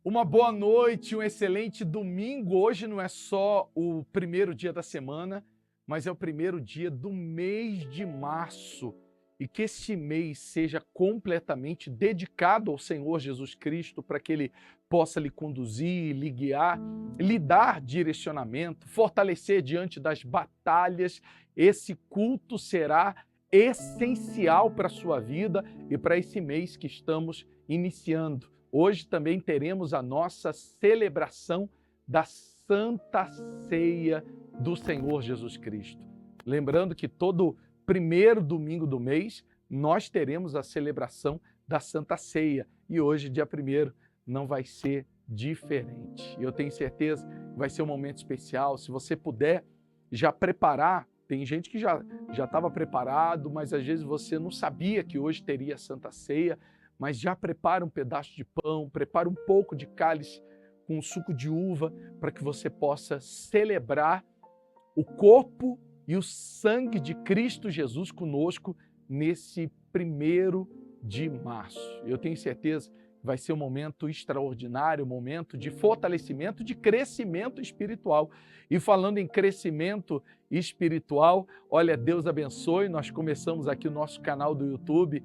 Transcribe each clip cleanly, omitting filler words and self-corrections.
Uma boa noite, um excelente domingo. Hoje não é só o primeiro dia da semana, mas é o primeiro dia do mês de março. E que este mês seja completamente dedicado ao Senhor Jesus Cristo para que Ele possa lhe conduzir, lhe guiar, lhe dar direcionamento, fortalecer diante das batalhas. Esse culto será essencial para a sua vida e para esse mês que estamos iniciando. Hoje também teremos a nossa celebração da Santa Ceia do Senhor Jesus Cristo. Lembrando que todo primeiro domingo do mês nós teremos a celebração da Santa Ceia e hoje, dia 1º, não vai ser diferente. Eu tenho certeza que vai ser um momento especial. Se você puder já preparar, tem gente que já estava preparado, mas às vezes você não sabia que hoje teria a Santa Ceia, mas já prepara um pedaço de pão, prepara um pouco de cálice com suco de uva para que você possa celebrar o corpo e o sangue de Cristo Jesus conosco nesse 1º de março. Eu tenho certeza que vai ser um momento extraordinário, um momento de fortalecimento, de crescimento espiritual. E falando em crescimento espiritual, olha, Deus abençoe, nós começamos aqui o nosso canal do YouTube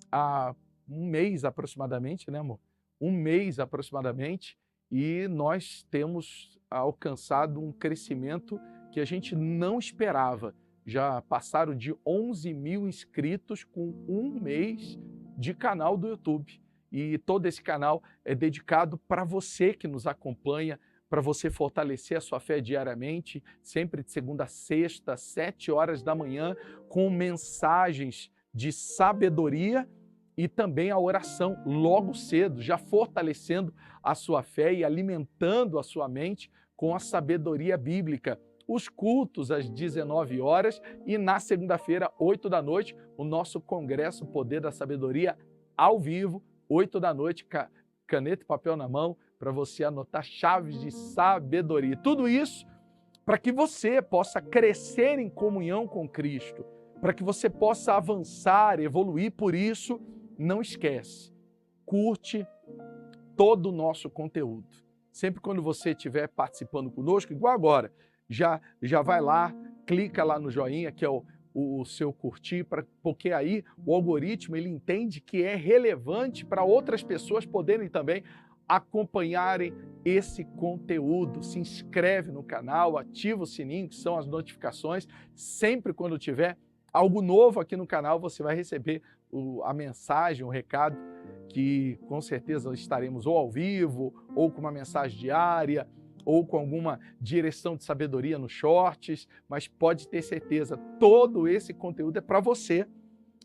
há um mês aproximadamente, né, amor? Um mês aproximadamente, e nós temos alcançado um crescimento que a gente não esperava. Já passaram de 11 mil inscritos com um mês de canal do YouTube. E todo esse canal é dedicado para você que nos acompanha, para você fortalecer a sua fé diariamente, sempre de segunda a sexta, 7 horas da manhã, com mensagens de sabedoria e também a oração logo cedo, já fortalecendo a sua fé e alimentando a sua mente com a sabedoria bíblica. Os cultos às 19 horas e na segunda-feira, 8 da noite, o nosso Congresso Poder da Sabedoria ao vivo, 8 da noite, caneta e papel na mão, para você anotar chaves de sabedoria. Tudo isso para que você possa crescer em comunhão com Cristo, para que você possa avançar, evoluir. Por isso, não esquece, curte todo o nosso conteúdo. Sempre quando você estiver participando conosco, igual agora, já vai lá, clica lá no joinha, que é o seu curtir, porque aí o algoritmo ele entende que é relevante para outras pessoas poderem também acompanharem esse conteúdo. Se inscreve no canal, ativa o sininho, que são as notificações. Sempre quando tiver algo novo aqui no canal, você vai receber a mensagem, o recado, que com certeza estaremos ou ao vivo, ou com uma mensagem diária, ou com alguma direção de sabedoria nos shorts, mas pode ter certeza, todo esse conteúdo é para você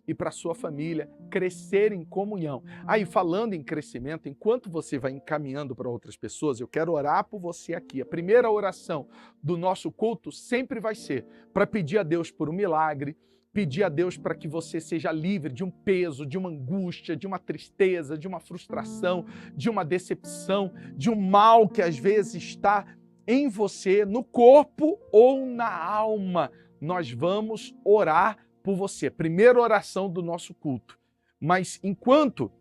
e para sua família crescer em comunhão. Aí, falando em crescimento, enquanto você vai encaminhando para outras pessoas, eu quero orar por você aqui. A primeira oração do nosso culto sempre vai ser para pedir a Deus por um milagre, pedir a Deus para que você seja livre de um peso, de uma angústia, de uma tristeza, de uma frustração, de uma decepção, de um mal que às vezes está em você, no corpo ou na alma. Nós vamos orar por você. Primeira oração do nosso culto. Mas enquanto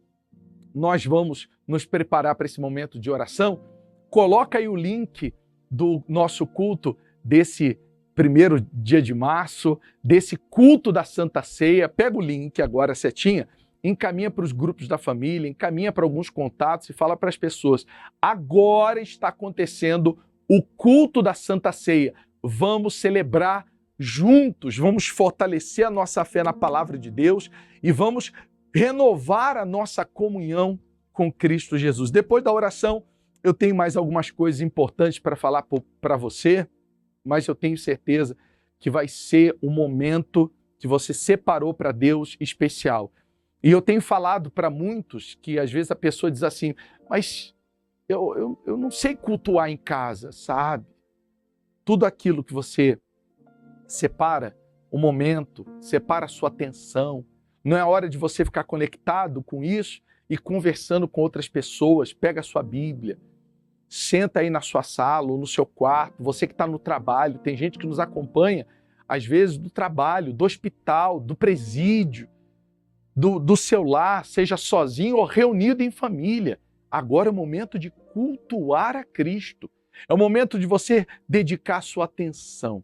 nós vamos nos preparar para esse momento de oração, coloca aí o link do nosso culto desse 1º dia de março, desse culto da Santa Ceia. Pega o link agora, setinha, encaminha para os grupos da família, encaminha para alguns contatos e fala para as pessoas, agora está acontecendo o culto da Santa Ceia. Vamos celebrar juntos, vamos fortalecer a nossa fé na palavra de Deus e vamos renovar a nossa comunhão com Cristo Jesus. Depois da oração, eu tenho mais algumas coisas importantes para falar para você, mas eu tenho certeza que vai ser um momento que você separou para Deus especial. E eu tenho falado para muitos que às vezes a pessoa diz assim, mas eu não sei cultuar em casa, sabe? Tudo aquilo que você separa o momento, separa a sua atenção, não é hora de você ficar conectado com isso e conversando com outras pessoas. Pega a sua Bíblia, senta aí na sua sala ou no seu quarto, você que está no trabalho, tem gente que nos acompanha, às vezes, do trabalho, do hospital, do presídio, do seu lar, seja sozinho ou reunido em família. Agora é o momento de cultuar a Cristo. É o momento de você dedicar sua atenção,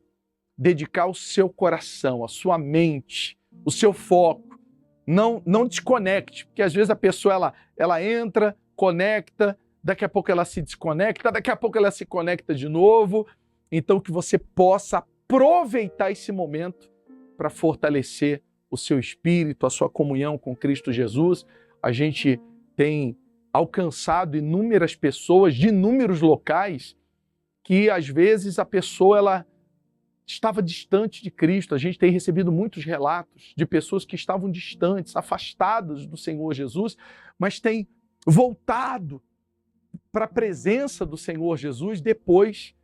dedicar o seu coração, a sua mente, o seu foco. Não desconecte, porque às vezes a pessoa ela entra, conecta, daqui a pouco ela se desconecta, daqui a pouco ela se conecta de novo. Então que você possa aproveitar esse momento para fortalecer o seu espírito, a sua comunhão com Cristo Jesus. A gente tem alcançado inúmeras pessoas de inúmeros locais que às vezes a pessoa ela estava distante de Cristo. A gente tem recebido muitos relatos de pessoas que estavam distantes, afastadas do Senhor Jesus, mas têm voltado para a presença do Senhor Jesus depois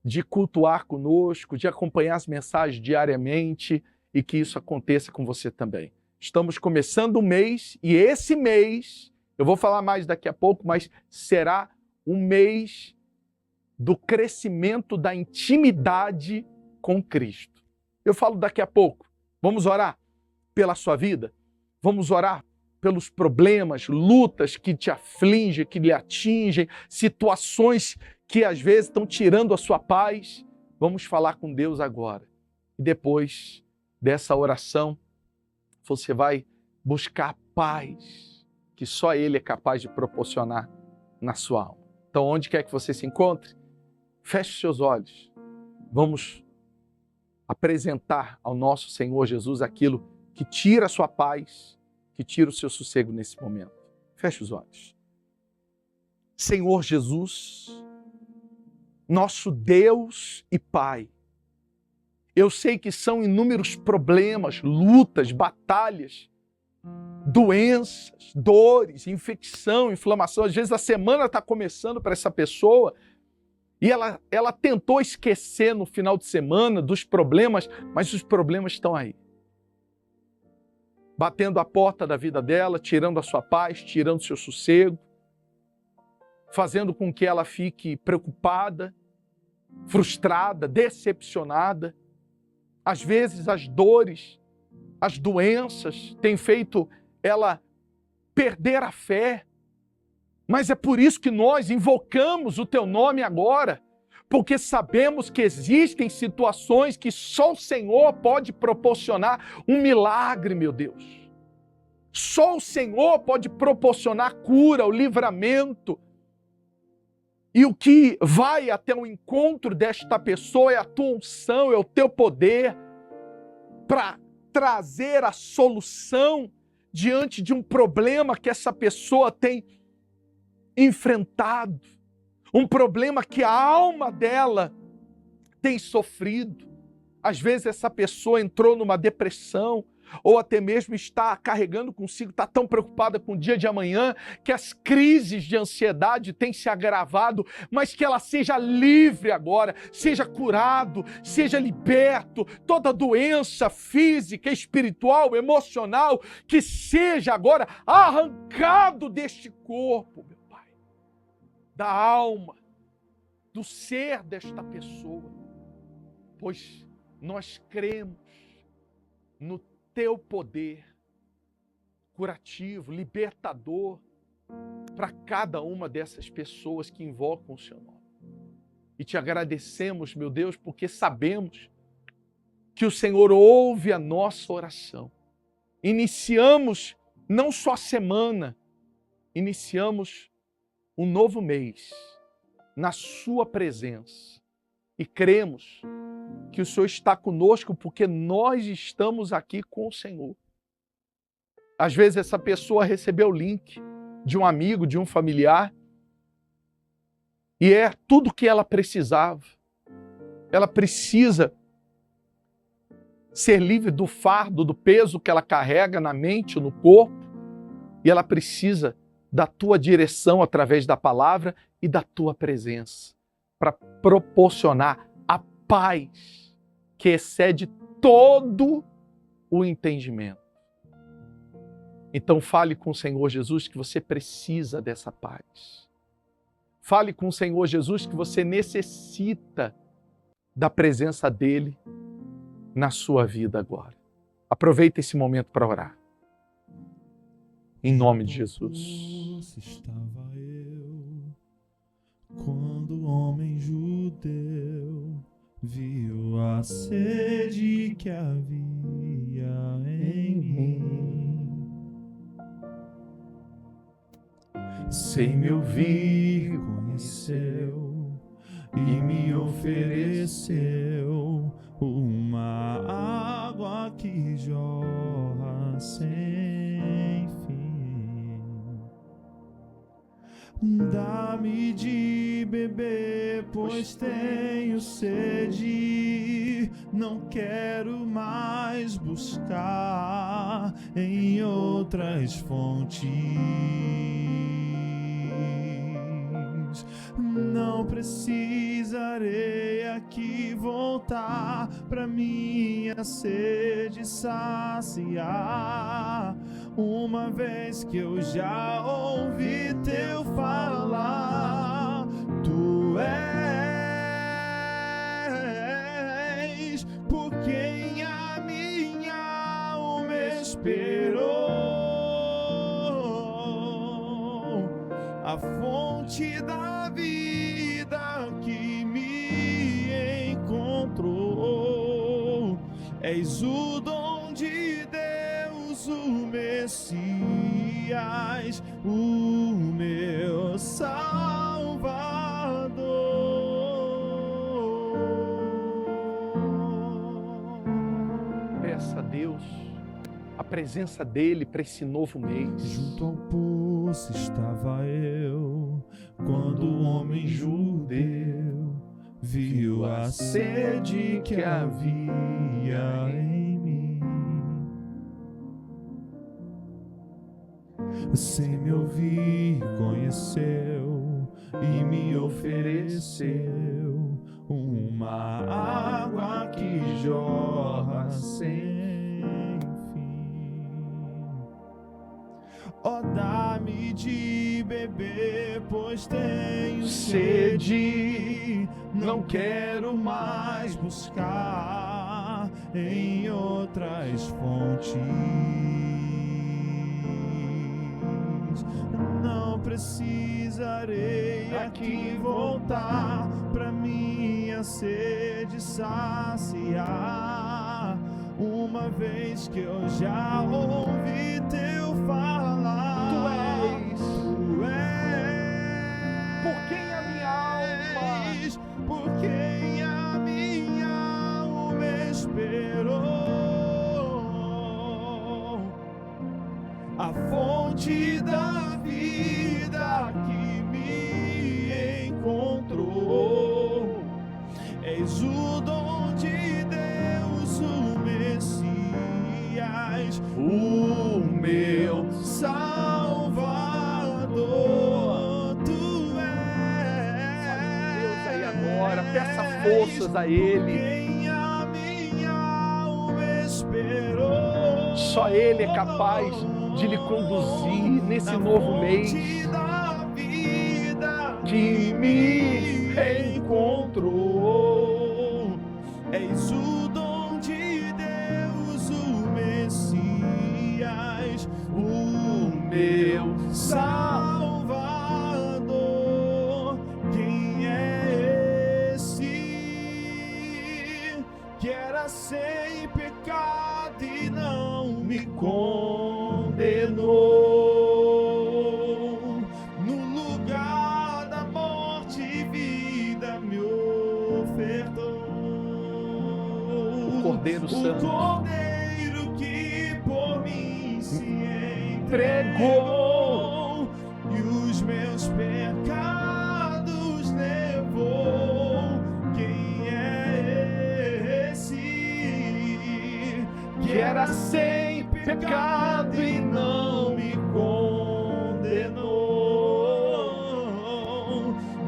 de cultuar conosco, de acompanhar as mensagens diariamente, e que isso aconteça com você também. Estamos começando o mês, e esse mês, eu vou falar mais daqui a pouco, mas será um mês do crescimento da intimidade com Cristo. Eu falo daqui a pouco. Vamos orar pela sua vida? Vamos orar pelos problemas, lutas que te afligem, que lhe atingem, situações que às vezes estão tirando a sua paz. Vamos falar com Deus agora. E depois dessa oração, você vai buscar a paz que só Ele é capaz de proporcionar na sua alma. Então, onde quer que você se encontre, feche seus olhos. Vamos apresentar ao nosso Senhor Jesus aquilo que tira a sua paz, que tira o seu sossego nesse momento. Feche os olhos. Senhor Jesus, nosso Deus e Pai, eu sei que são inúmeros problemas, lutas, batalhas, doenças, dores, infecção, inflamação. Às vezes a semana está começando para essa pessoa e ela tentou esquecer no final de semana dos problemas, mas os problemas estão aí. Batendo a porta da vida dela, tirando a sua paz, tirando o seu sossego, fazendo com que ela fique preocupada, frustrada, decepcionada. Às vezes as dores, as doenças têm feito ela perder a fé. Mas é por isso que nós invocamos o teu nome agora, porque sabemos que existem situações que só o Senhor pode proporcionar um milagre, meu Deus. Só o Senhor pode proporcionar cura, o livramento. E o que vai até o encontro desta pessoa é a tua unção, é o teu poder para trazer a solução diante de um problema que essa pessoa tem enfrentado, um problema que a alma dela tem sofrido. Às vezes essa pessoa entrou numa depressão, ou até mesmo está carregando consigo, está tão preocupada com o dia de amanhã, que as crises de ansiedade têm se agravado, mas que ela seja livre agora, seja curado, seja liberto, toda doença física, espiritual, emocional, que seja agora arrancado deste corpo, meu Pai, da alma, do ser desta pessoa, pois nós cremos no teu poder curativo, libertador para cada uma dessas pessoas que invocam o seu nome. E te agradecemos, meu Deus, porque sabemos que o Senhor ouve a nossa oração. Iniciamos não só a semana, iniciamos um novo mês na sua presença. E cremos que o Senhor está conosco porque nós estamos aqui com o Senhor. Às vezes essa pessoa recebeu o link de um amigo, de um familiar, e é tudo o que ela precisava. Ela precisa ser livre do fardo, do peso que ela carrega na mente, no corpo, e ela precisa da tua direção através da palavra e da tua presença, para proporcionar a paz que excede todo o entendimento. Então fale com o Senhor Jesus que você precisa dessa paz. Fale com o Senhor Jesus que você necessita da presença dEle na sua vida agora. Aproveita esse momento para orar. Em nome de Jesus. Estava eu quando o homem judeu viu a sede que havia em mim, sem me ouvir conheceu e me ofereceu uma água que jorra sem fim. Dá-me de beber, pois tenho sede. Não quero mais buscar em outras fontes. Não precisarei aqui voltar pra minha sede saciar, uma vez que eu já ouvi teu falar. Tu és por quem a minha alma esperou, a fonte da vida que me encontrou. És o dom de Deus, o Messias, o meu Salvador. Peça a Deus a presença dele para esse novo mês. Junto ao poço estava eu, quando o homem judeu viu a sede que havia em mim, sem me ouvir conheceu e me ofereceu uma água que jorra sem fim. Ó, dá-me de beber, pois tenho sede. Não quero mais buscar em outras fontes. Não precisarei aqui voltar pra minha sede saciar, uma vez que eu já ouvi teu falar. Tu és Por quem a minha alma, por quem a minha alma esperou, a fonte da vida que me encontrou. És o dom de Deus, o Messias, o meu Salvador. Tu és. aí agora, peça forças a Ele. Quem a minha alma esperou. Só Ele é capaz de lhe conduzir nesse novo mês que me encontrou. És o dom de Deus, o Messias, o meu Salvador. Quem é esse que era sem pecado e não me condenou? No lugar da morte, vida me ofertou. O Cordeiro Santo, O Cordeiro que por mim se entregou e os meus pecados levou. Quem é esse que era sem pecado e não me condenou?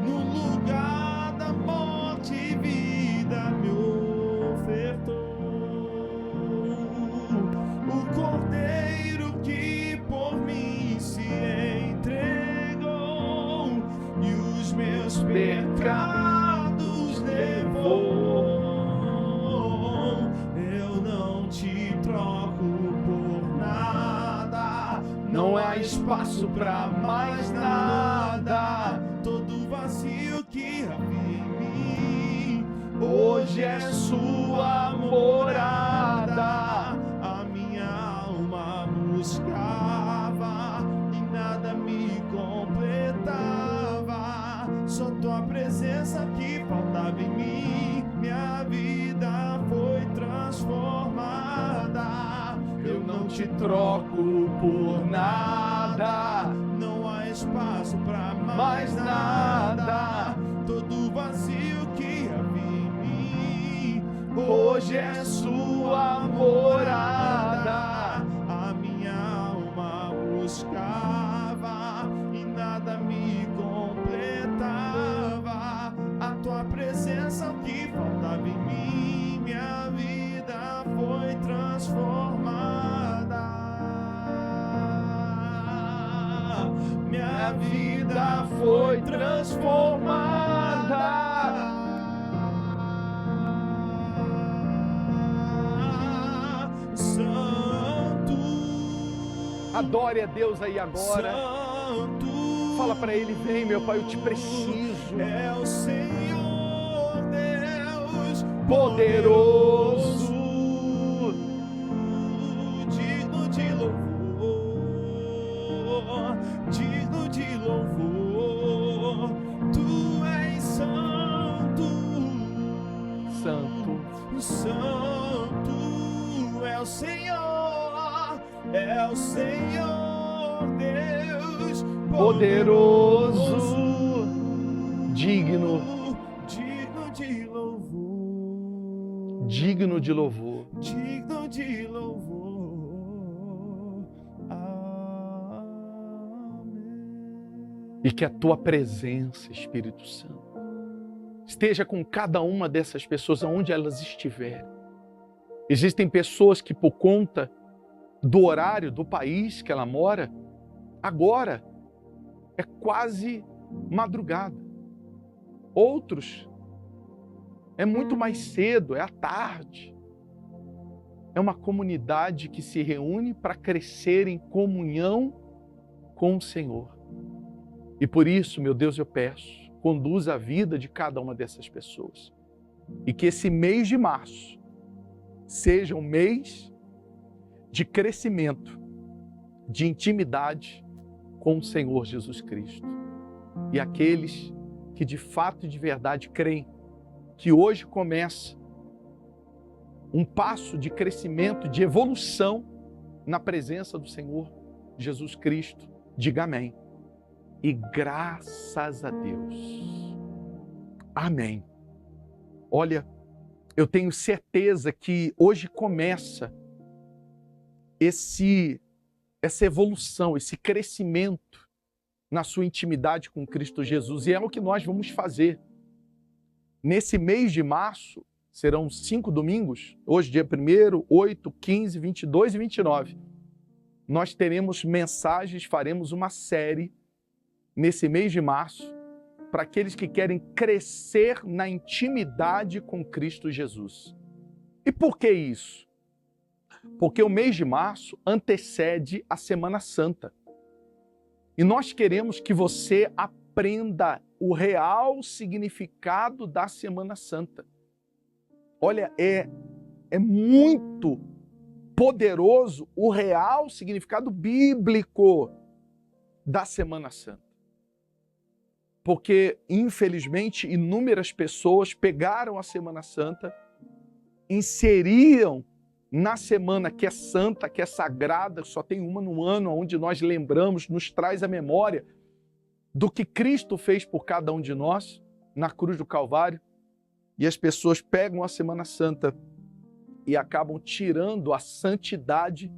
No lugar da morte, vida me ofertou. O Cordeiro que por mim se entregou e os meus pecados levou. Eu não te troco por nada, não há espaço para mais nada. Todo vazio que havia em mim, Hoje é sua morada. a minha alma buscava e nada me completava. Só tua presença que faltava em mim, minha vida foi transformada. Eu não te troco por nada. Não há espaço pra Mais nada. Todo vazio que havia em mim, Hoje é sua morada. A minha alma buscava e nada me completava. A tua presença o que faltava em mim, minha vida foi transformada. Minha vida foi transformada. Santo, Adore a Deus aí agora. Santo, Fala para Ele, vem meu Pai, eu te preciso. é o Senhor Deus Poderoso. digno de louvor, digno de louvor. Tu és santo, Santo. santo é o Senhor, Deus Poderoso. Digno. digno de louvor, Digno de louvor. digno de louvor. Amém. E que a tua presença, Espírito Santo, esteja com cada uma dessas pessoas aonde elas estiverem. Existem pessoas que, por conta do horário do país que ela mora, agora é quase madrugada. Outros é muito mais cedo, é à tarde. É uma comunidade que se reúne para crescer em comunhão com o Senhor. E por isso, meu Deus, eu peço, conduza a vida de cada uma dessas pessoas. E que esse mês de março seja um mês de crescimento, de intimidade com o Senhor Jesus Cristo. E aqueles que de fato e de verdade creem que hoje começa um passo de crescimento, de evolução na presença do Senhor Jesus Cristo, diga amém. E graças a Deus. Amém. Olha, eu tenho certeza que hoje começa essa evolução, esse crescimento na sua intimidade com Cristo Jesus. E é o que nós vamos fazer. Nesse mês de março, serão 5 domingos, hoje dia 1º, 8, 15, 22 e 29. Nós teremos mensagens, faremos uma série nesse mês de março para aqueles que querem crescer na intimidade com Cristo Jesus. E por que isso? Porque o mês de março antecede a Semana Santa. E nós queremos que você aprenda o real significado da Semana Santa. Olha, é muito poderoso o real significado bíblico da Semana Santa. Porque, infelizmente, inúmeras pessoas pegaram a Semana Santa, inseriam na semana que é santa, que é sagrada, só tem uma no ano, onde nós lembramos, nos traz a memória do que Cristo fez por cada um de nós na cruz do Calvário. E as pessoas pegam a Semana Santa e acabam tirando a santidade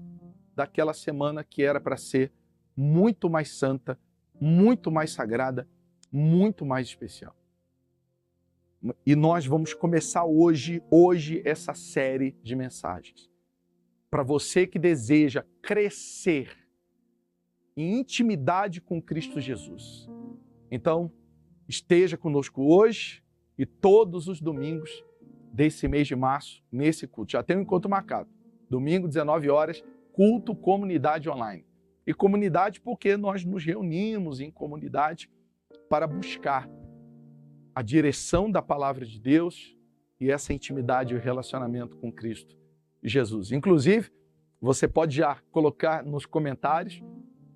daquela semana que era para ser muito mais santa, muito mais sagrada, muito mais especial. E nós vamos começar hoje essa série de mensagens. Para você que deseja crescer em intimidade com Cristo Jesus. Então, esteja conosco hoje e todos os domingos desse mês de março, nesse culto. Já tem um encontro marcado. Domingo, 19 horas, culto comunidade online. E comunidade porque nós nos reunimos em comunidade para buscar a direção da palavra de Deus e essa intimidade e o relacionamento com Cristo Jesus. Inclusive, você pode já colocar nos comentários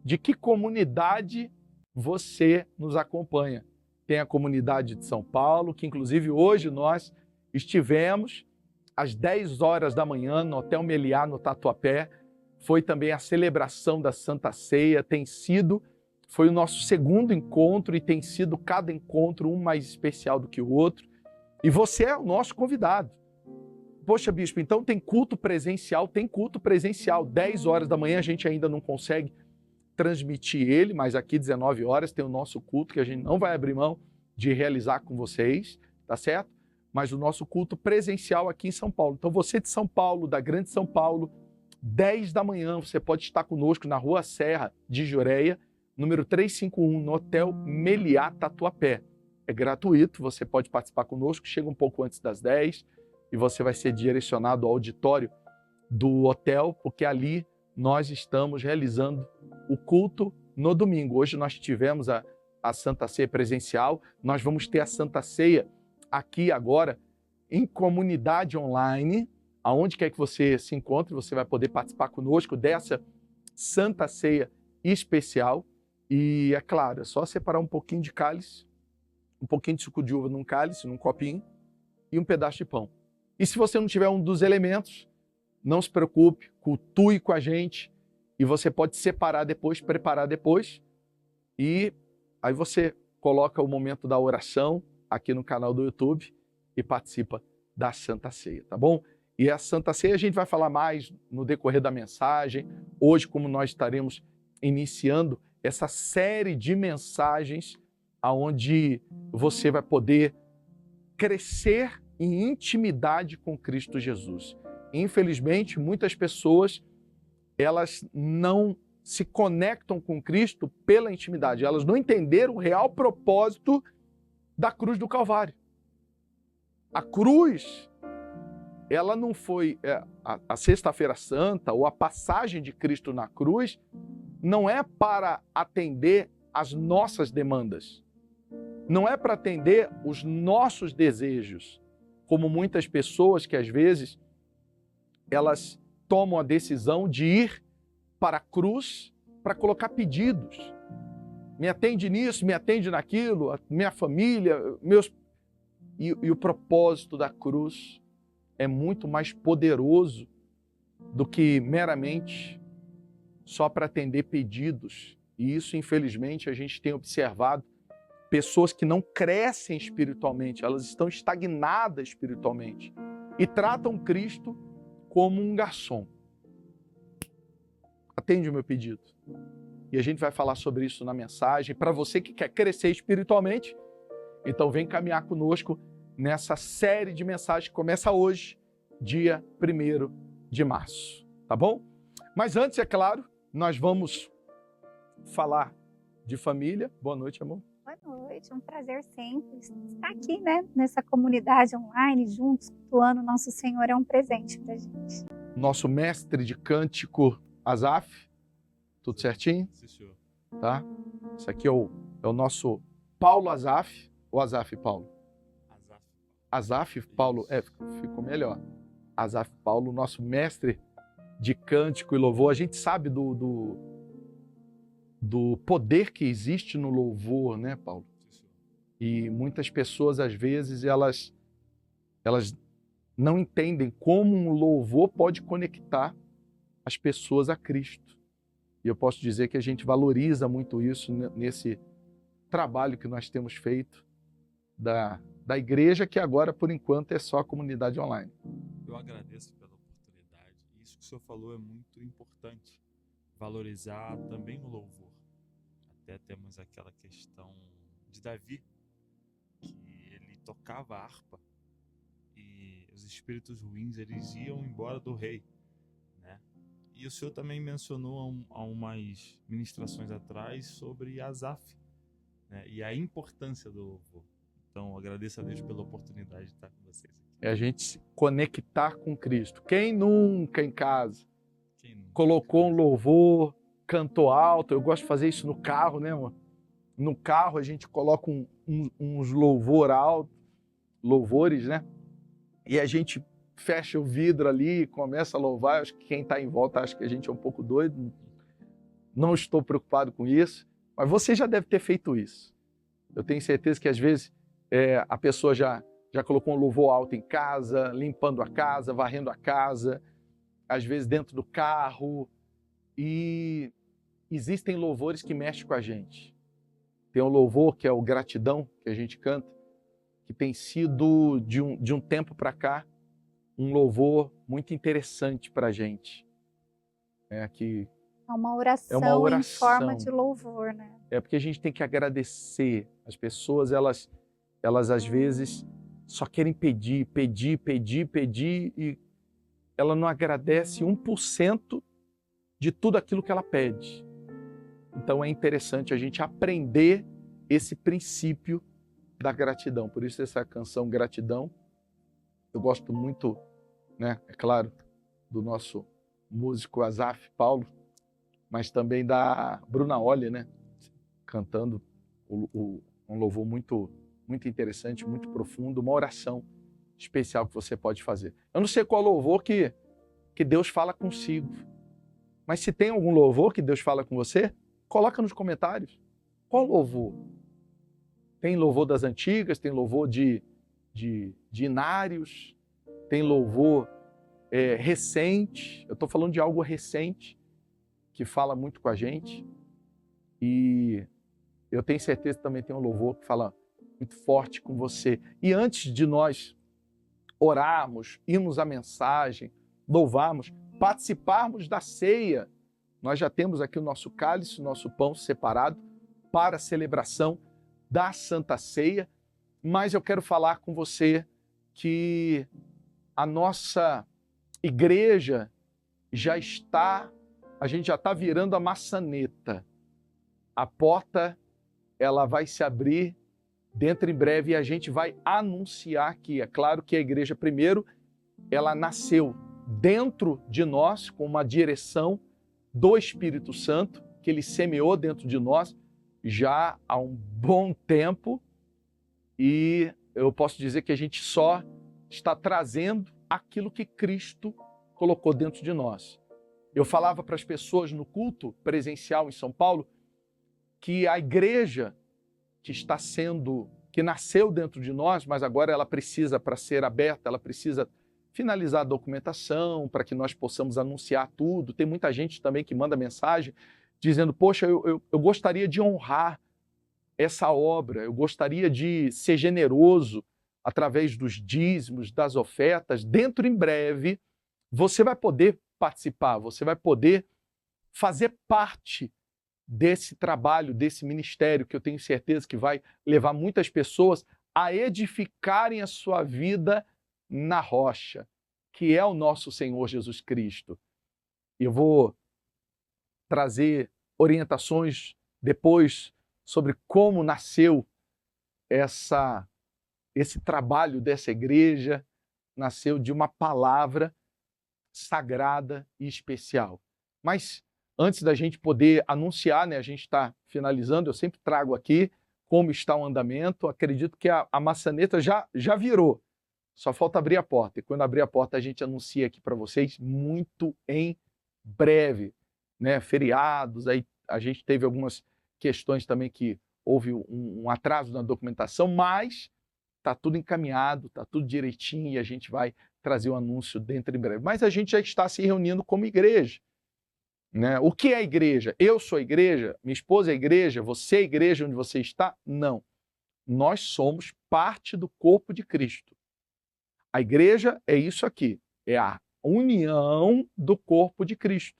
de que comunidade você nos acompanha. Tem a comunidade de São Paulo, que inclusive hoje nós estivemos às 10 horas da manhã no Hotel Meliá, no Tatuapé. Foi também a celebração da Santa Ceia, foi o nosso segundo encontro e tem sido cada encontro um mais especial do que o outro. E você é o nosso convidado. Poxa, bispo, então tem culto presencial? Tem culto presencial. 10 horas da manhã a gente ainda não consegue transmitir ele, mas aqui 19 horas tem o nosso culto que a gente não vai abrir mão de realizar com vocês, tá certo? Mas o nosso culto presencial aqui em São Paulo. Então você de São Paulo, da Grande São Paulo, 10 da manhã, você pode estar conosco na Rua Serra de Jureia, número 351, no Hotel Meliá, Tatuapé. É gratuito, você pode participar conosco, chega um pouco antes das 10 e você vai ser direcionado ao auditório do hotel, porque ali nós estamos realizando o culto no domingo. Hoje nós tivemos a Santa Ceia presencial, nós vamos ter a Santa Ceia aqui agora em comunidade online, aonde quer que você se encontre, você vai poder participar conosco dessa Santa Ceia especial. E é claro, é só separar um pouquinho de cálice, um pouquinho de suco de uva num cálice, num copinho e um pedaço de pão. E se você não tiver um dos elementos, não se preocupe, cultue com a gente e você pode separar depois, preparar depois e aí você coloca o momento da oração aqui no canal do YouTube e participa da Santa Ceia, tá bom? E a Santa Ceia a gente vai falar mais no decorrer da mensagem. Hoje, como nós estaremos iniciando essa série de mensagens aonde você vai poder crescer em intimidade com Cristo Jesus. Infelizmente, muitas pessoas, elas não se conectam com Cristo pela intimidade. Elas não entenderam o real propósito da cruz do Calvário. A cruz, ela não foi a Sexta-feira Santa ou a passagem de Cristo na cruz, não é para atender às nossas demandas. Não é para atender os nossos desejos, como muitas pessoas que às vezes elas tomam a decisão de ir para a cruz para colocar pedidos. Me atende nisso, me atende naquilo, minha família, meus... E o propósito da cruz é muito mais poderoso do que meramente só para atender pedidos. E isso, infelizmente, a gente tem observado pessoas que não crescem espiritualmente, elas estão estagnadas espiritualmente e tratam Cristo como um garçom. Atende o meu pedido. E a gente vai falar sobre isso na mensagem. Para você que quer crescer espiritualmente, então vem caminhar conosco nessa série de mensagens que começa hoje, dia 1º de março. Tá bom? Mas antes, é claro, nós vamos falar de família. Boa noite, amor. Boa noite, um prazer sempre estar aqui, né? Nessa comunidade online, juntos, cultuando Nosso Senhor, é um presente pra gente. Nosso mestre de cântico, Asaf. Tudo certinho? Sim, senhor. Tá? Esse aqui é o nosso Paulo Asaf. Ou Asaf Paulo? Asaf Paulo. Ficou melhor. Asaf Paulo, nosso mestre de cântico e louvor. A gente sabe do poder que existe no louvor, né, Paulo? E muitas pessoas, às vezes, elas não entendem como um louvor pode conectar as pessoas a Cristo. E eu posso dizer que a gente valoriza muito isso nesse trabalho que nós temos feito da igreja, que agora, por enquanto, é só a comunidade online. Eu agradeço pela oportunidade. Isso que o senhor falou é muito importante. Valorizar também o louvor. Até temos aquela questão de Davi, que ele tocava harpa e os espíritos ruins, eles iam embora do rei, né? E o senhor também mencionou há umas ministrações atrás sobre Asaf, né? E a importância do louvor. Então, agradeço a Deus pela oportunidade de estar com vocês aqui. É a gente se conectar com Cristo. Quem nunca em casa Quem nunca? colocou um louvor, cantou alto. Eu gosto de fazer isso no carro, né, mano? No carro a gente coloca uns louvores, né? E a gente fecha o vidro ali, começa a louvar. Acho que quem está em volta acha que a gente é um pouco doido. Não estou preocupado com isso, mas você já deve ter feito isso. Eu tenho certeza que às vezes a pessoa já colocou um louvor alto em casa, limpando a casa, varrendo a casa, às vezes dentro do carro. E existem louvores que mexem com a gente. Tem um louvor que é o Gratidão, que a gente canta, que tem sido de um tempo para cá um louvor muito interessante para a gente. É uma oração, em forma de louvor, né? É porque a gente tem que agradecer. As pessoas, elas às vezes só querem pedir, e ela não agradece 1% de tudo aquilo que ela pede. Então é interessante a gente aprender esse princípio da gratidão. Por isso essa canção Gratidão, eu gosto muito, né, é claro, do nosso músico Azaf Paulo, mas também da Bruna Olli, né, cantando um louvor muito interessante, muito profundo, uma oração especial que você pode fazer. Eu não sei qual louvor que Deus fala consigo, mas se tem algum louvor que Deus fala com você, coloca nos comentários. Qual louvor? Tem louvor das antigas, tem louvor de Inários, tem louvor recente. Eu estou falando de algo recente que fala muito com a gente. E eu tenho certeza que também tem um louvor que fala muito forte com você. E antes de nós orarmos, irmos à mensagem, louvarmos, participarmos da ceia, nós já temos aqui o nosso cálice, o nosso pão separado para a celebração da Santa Ceia, mas eu quero falar com você que a nossa igreja a gente já está virando a maçaneta. A porta, ela vai se abrir dentro em breve e a gente vai anunciar que, é claro que a igreja primeiro, ela nasceu dentro de nós com uma direção do Espírito Santo, que ele semeou dentro de nós já há um bom tempo, e eu posso dizer que a gente só está trazendo aquilo que Cristo colocou dentro de nós. Eu falava para as pessoas no culto presencial em São Paulo que a igreja que nasceu dentro de nós, mas agora ela precisa, para ser aberta, ela precisa finalizar a documentação para que nós possamos anunciar tudo. Tem muita gente também que manda mensagem dizendo, poxa, eu gostaria de honrar essa obra, eu gostaria de ser generoso através dos dízimos, das ofertas. Dentro em breve, você vai poder participar, você vai poder fazer parte desse trabalho, desse ministério, que eu tenho certeza que vai levar muitas pessoas a edificarem a sua vida na rocha, que é o nosso Senhor Jesus Cristo. Eu vou trazer orientações depois sobre como nasceu esse trabalho dessa igreja, nasceu de uma palavra sagrada e especial. Mas antes da gente poder anunciar, né, a gente está finalizando, eu sempre trago aqui como está o andamento. Acredito que a maçaneta já virou, só falta abrir a porta. E quando abrir a porta, a gente anuncia aqui para vocês muito em breve, né? Feriados, aí a gente teve algumas questões também que houve um atraso na documentação, mas está tudo encaminhado, está tudo direitinho e a gente vai trazer o anúncio dentro em breve. Mas a gente já está se reunindo como igreja, né? O que é a igreja? Eu sou a igreja? Minha esposa é a igreja? Você é a igreja onde você está? Não. Nós somos parte do corpo de Cristo. A igreja é isso aqui, é a união do corpo de Cristo.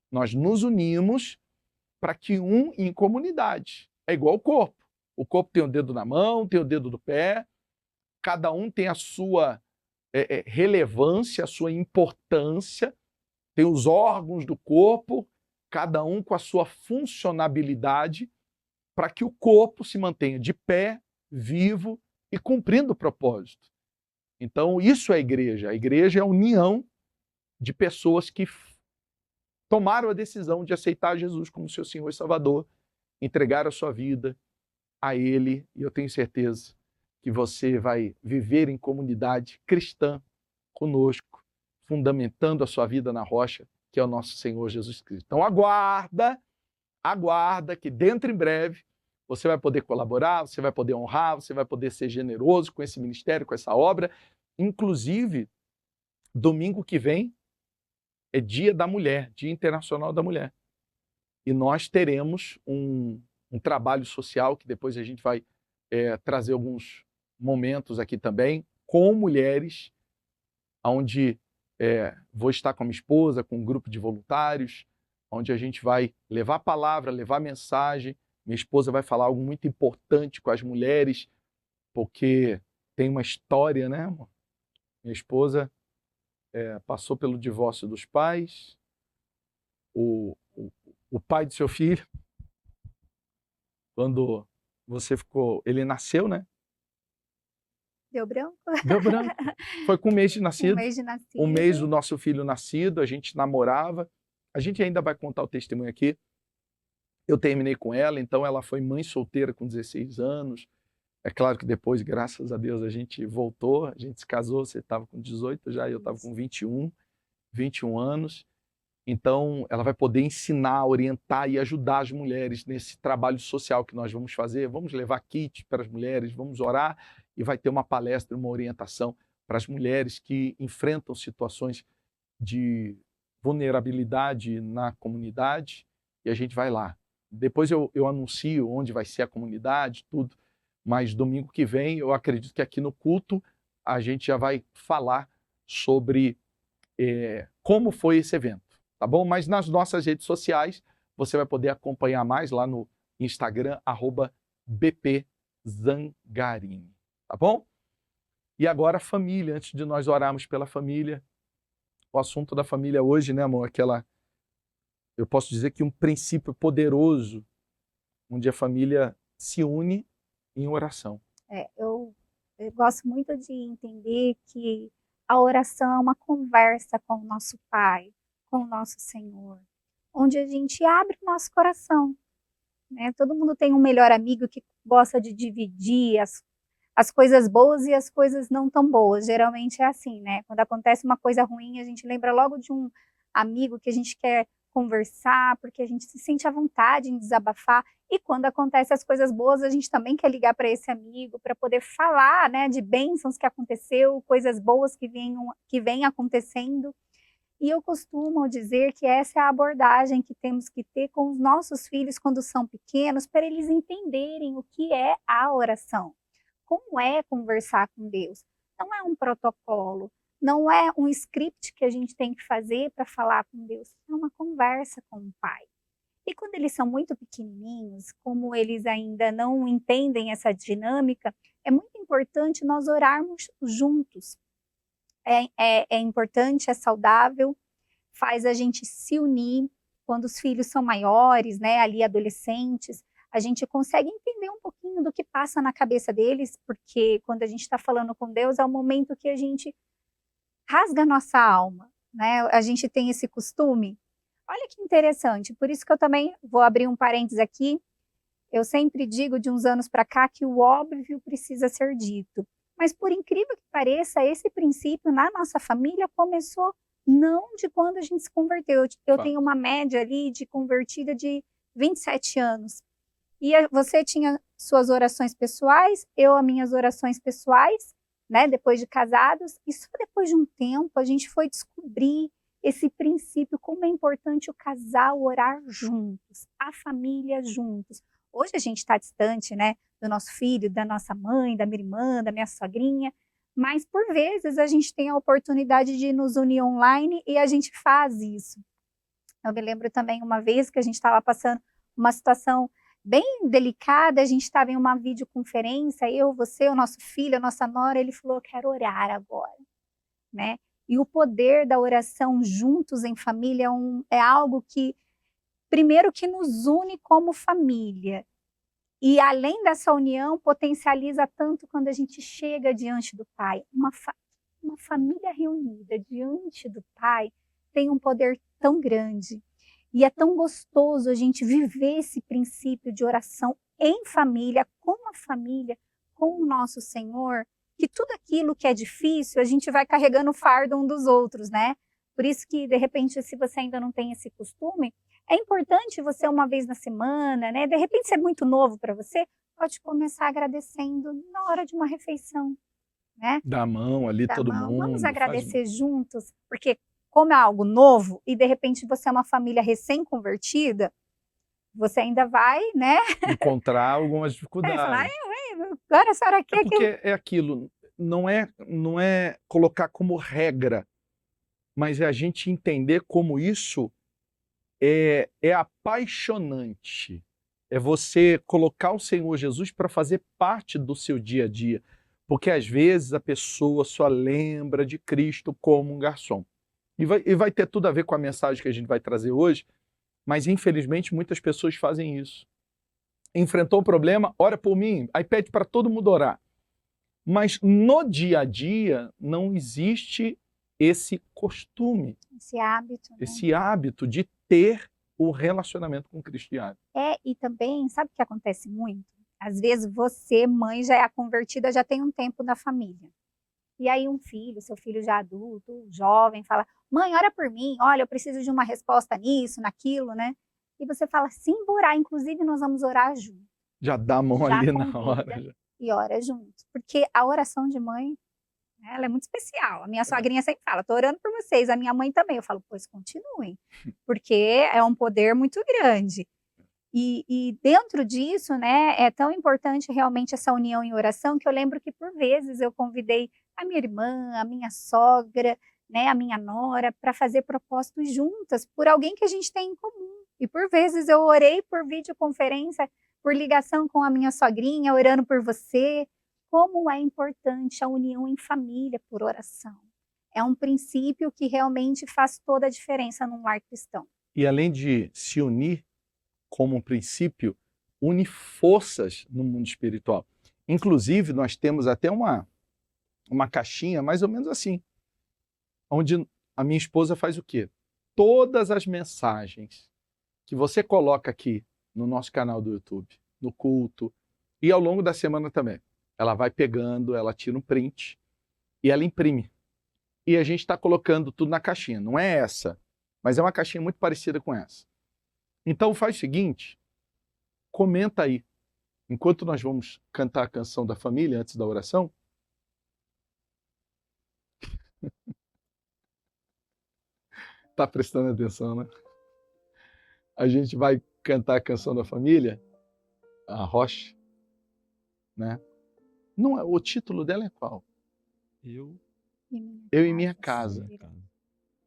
Nós nos unimos para que em comunidade. É igual o corpo. O corpo tem o dedo na mão, tem o dedo do pé, cada um tem a sua relevância, a sua importância, tem os órgãos do corpo, cada um com a sua funcionabilidade, para que o corpo se mantenha de pé, vivo e cumprindo o propósito. Então, isso é a igreja. A igreja é a união de pessoas que tomaram a decisão de aceitar Jesus como seu Senhor e Salvador, entregaram a sua vida a Ele, e eu tenho certeza que você vai viver em comunidade cristã conosco, fundamentando a sua vida na rocha, que é o nosso Senhor Jesus Cristo. Então aguarda que dentro em breve você vai poder colaborar, você vai poder honrar, você vai poder ser generoso com esse ministério, com essa obra. Inclusive, domingo que vem é Dia da Mulher, Dia Internacional da Mulher. E nós teremos um trabalho social, que depois a gente vai trazer alguns momentos aqui também, com mulheres, onde vou estar com a minha esposa, com um grupo de voluntários, onde a gente vai levar a palavra, levar a mensagem. Minha esposa vai falar algo muito importante com as mulheres, porque tem uma história, né, amor? Minha esposa passou pelo divórcio dos pais, o pai do seu filho, quando ele nasceu, né? Deu branco? Deu branco. Foi com um mês de nascido. Um mês de nascido. Um mês do nosso filho nascido, a gente namorava. A gente ainda vai contar o testemunho aqui. Eu terminei com ela, então ela foi mãe solteira com 16 anos. É claro que depois, graças a Deus, a gente voltou, a gente se casou, você estava com 18 já, eu estava com 21 anos. Então, ela vai poder ensinar, orientar e ajudar as mulheres nesse trabalho social que nós vamos fazer. Vamos levar kit para as mulheres, vamos orar e vai ter uma palestra, uma orientação para as mulheres que enfrentam situações de vulnerabilidade na comunidade, e a gente vai lá. Depois eu anuncio onde vai ser a comunidade, tudo, mas domingo que vem eu acredito que aqui no culto a gente já vai falar sobre como foi esse evento, tá bom? Mas nas nossas redes sociais você vai poder acompanhar mais lá no Instagram, @bpzangarini, tá bom? E agora a família, antes de nós orarmos pela família, o assunto da família hoje, né, amor? Eu posso dizer que um princípio poderoso, onde a família se une em oração. Eu gosto muito de entender que a oração é uma conversa com o nosso Pai, com o nosso Senhor, onde a gente abre o nosso coração, né? Todo mundo tem um melhor amigo que gosta de dividir as coisas boas e as coisas não tão boas. Geralmente é assim, né? Quando acontece uma coisa ruim, a gente lembra logo de um amigo que a gente quer conversar, porque a gente se sente à vontade em desabafar. E quando acontecem as coisas boas, a gente também quer ligar para esse amigo para poder falar, né, de bênçãos que aconteceu, coisas boas que vêm acontecendo. E eu costumo dizer que essa é a abordagem que temos que ter com os nossos filhos quando são pequenos, para eles entenderem o que é a oração. Como é conversar com Deus? Não é um protocolo, não é um script que a gente tem que fazer para falar com Deus, é uma conversa com o Pai. E quando eles são muito pequenininhos, como eles ainda não entendem essa dinâmica, é muito importante nós orarmos juntos. É importante, é saudável, faz a gente se unir. Quando os filhos são maiores, né, ali adolescentes, a gente consegue entender um pouquinho do que passa na cabeça deles, porque quando a gente está falando com Deus, é o momento que a gente rasga a nossa alma, né? A gente tem esse costume. Olha que interessante, por isso que eu também vou abrir um parênteses aqui. Eu sempre digo de uns anos para cá que o óbvio precisa ser dito. Mas por incrível que pareça, esse princípio na nossa família começou não de quando a gente se converteu. Eu tenho uma média ali de convertida de 27 anos. E você tinha suas orações pessoais, eu as minhas orações pessoais, né, depois de casados, e só depois de um tempo a gente foi descobrir esse princípio, como é importante o casal orar juntos, a família juntos. Hoje a gente está distante, né, do nosso filho, da nossa mãe, da minha irmã, da minha sogrinha, mas por vezes a gente tem a oportunidade de nos unir online e a gente faz isso. Eu me lembro também uma vez que a gente estava passando uma situação bem delicada, a gente estava em uma videoconferência, eu, você, o nosso filho, a nossa nora, ele falou, eu quero orar agora, né? E o poder da oração juntos em família é algo que, primeiro, que nos une como família. E além dessa união, potencializa tanto quando a gente chega diante do Pai. Uma família reunida diante do Pai tem um poder tão grande. E é tão gostoso a gente viver esse princípio de oração em família, com a família, com o nosso Senhor, que tudo aquilo que é difícil, a gente vai carregando o fardo um dos outros, né? Por isso que, de repente, se você ainda não tem esse costume, é importante você uma vez na semana, né? De repente, se é muito novo para você, pode começar agradecendo na hora de uma refeição, né? Dá a mão ali, Dá a todo mão, mundo. vamos faz agradecer juntos, porque como é algo novo e de repente você é uma família recém-convertida, você ainda vai, né? encontrar algumas Falar, dificuldades. agora a senhora É quer que eu... porque é aquilo, não é colocar como regra, mas é a gente entender como isso é apaixonante. É você colocar o Senhor Jesus para fazer parte do seu dia a dia. Porque às vezes a pessoa só lembra de Cristo como um garçom. E vai ter tudo a ver com a mensagem que a gente vai trazer hoje, mas infelizmente muitas pessoas fazem isso. Enfrentou um problema, ora por mim, aí pede para todo mundo orar. Mas no dia a dia não existe esse costume, Esse hábito, né? esse hábito de ter o relacionamento com Cristo diário. E também, sabe o que acontece muito? Às vezes você, mãe, já é convertida, já tem um tempo na família. E aí um filho, seu filho já adulto, jovem, fala, mãe, ora por mim, olha, eu preciso de uma resposta nisso, naquilo, né? E você fala, sim, orar, inclusive nós vamos orar junto. Já dá a mão Já ali na convida. hora. Já. E ora juntos. Porque a oração de mãe, né, ela é muito especial. A minha sogrinha sempre fala, tô orando por vocês, a minha mãe também. Eu falo, pois continuem, porque é um poder muito grande. E dentro disso, né, é tão importante realmente essa união em oração, que eu lembro que por vezes eu convidei a minha irmã, a minha sogra, né, a minha nora, para fazer propósitos juntas, por alguém que a gente tem em comum. E por vezes eu orei por videoconferência, por ligação com a minha sogrinha, orando por você. Como é importante a união em família por oração. É um princípio que realmente faz toda a diferença num lar cristão. E além de se unir como um princípio, une forças no mundo espiritual. Inclusive, nós temos até uma caixinha mais ou menos assim, onde a minha esposa faz o quê? Todas as mensagens que você coloca aqui no nosso canal do YouTube, no culto, e ao longo da semana também, ela vai pegando, ela tira um print e ela imprime. E a gente está colocando tudo na caixinha. Não é essa, mas é uma caixinha muito parecida com essa. Então faz o seguinte, comenta aí. Enquanto nós vamos cantar a canção da família antes da oração, tá prestando atenção, né? A gente vai cantar a canção da família, a Rocha, né? Não, o título dela é qual? Eu e minha casa.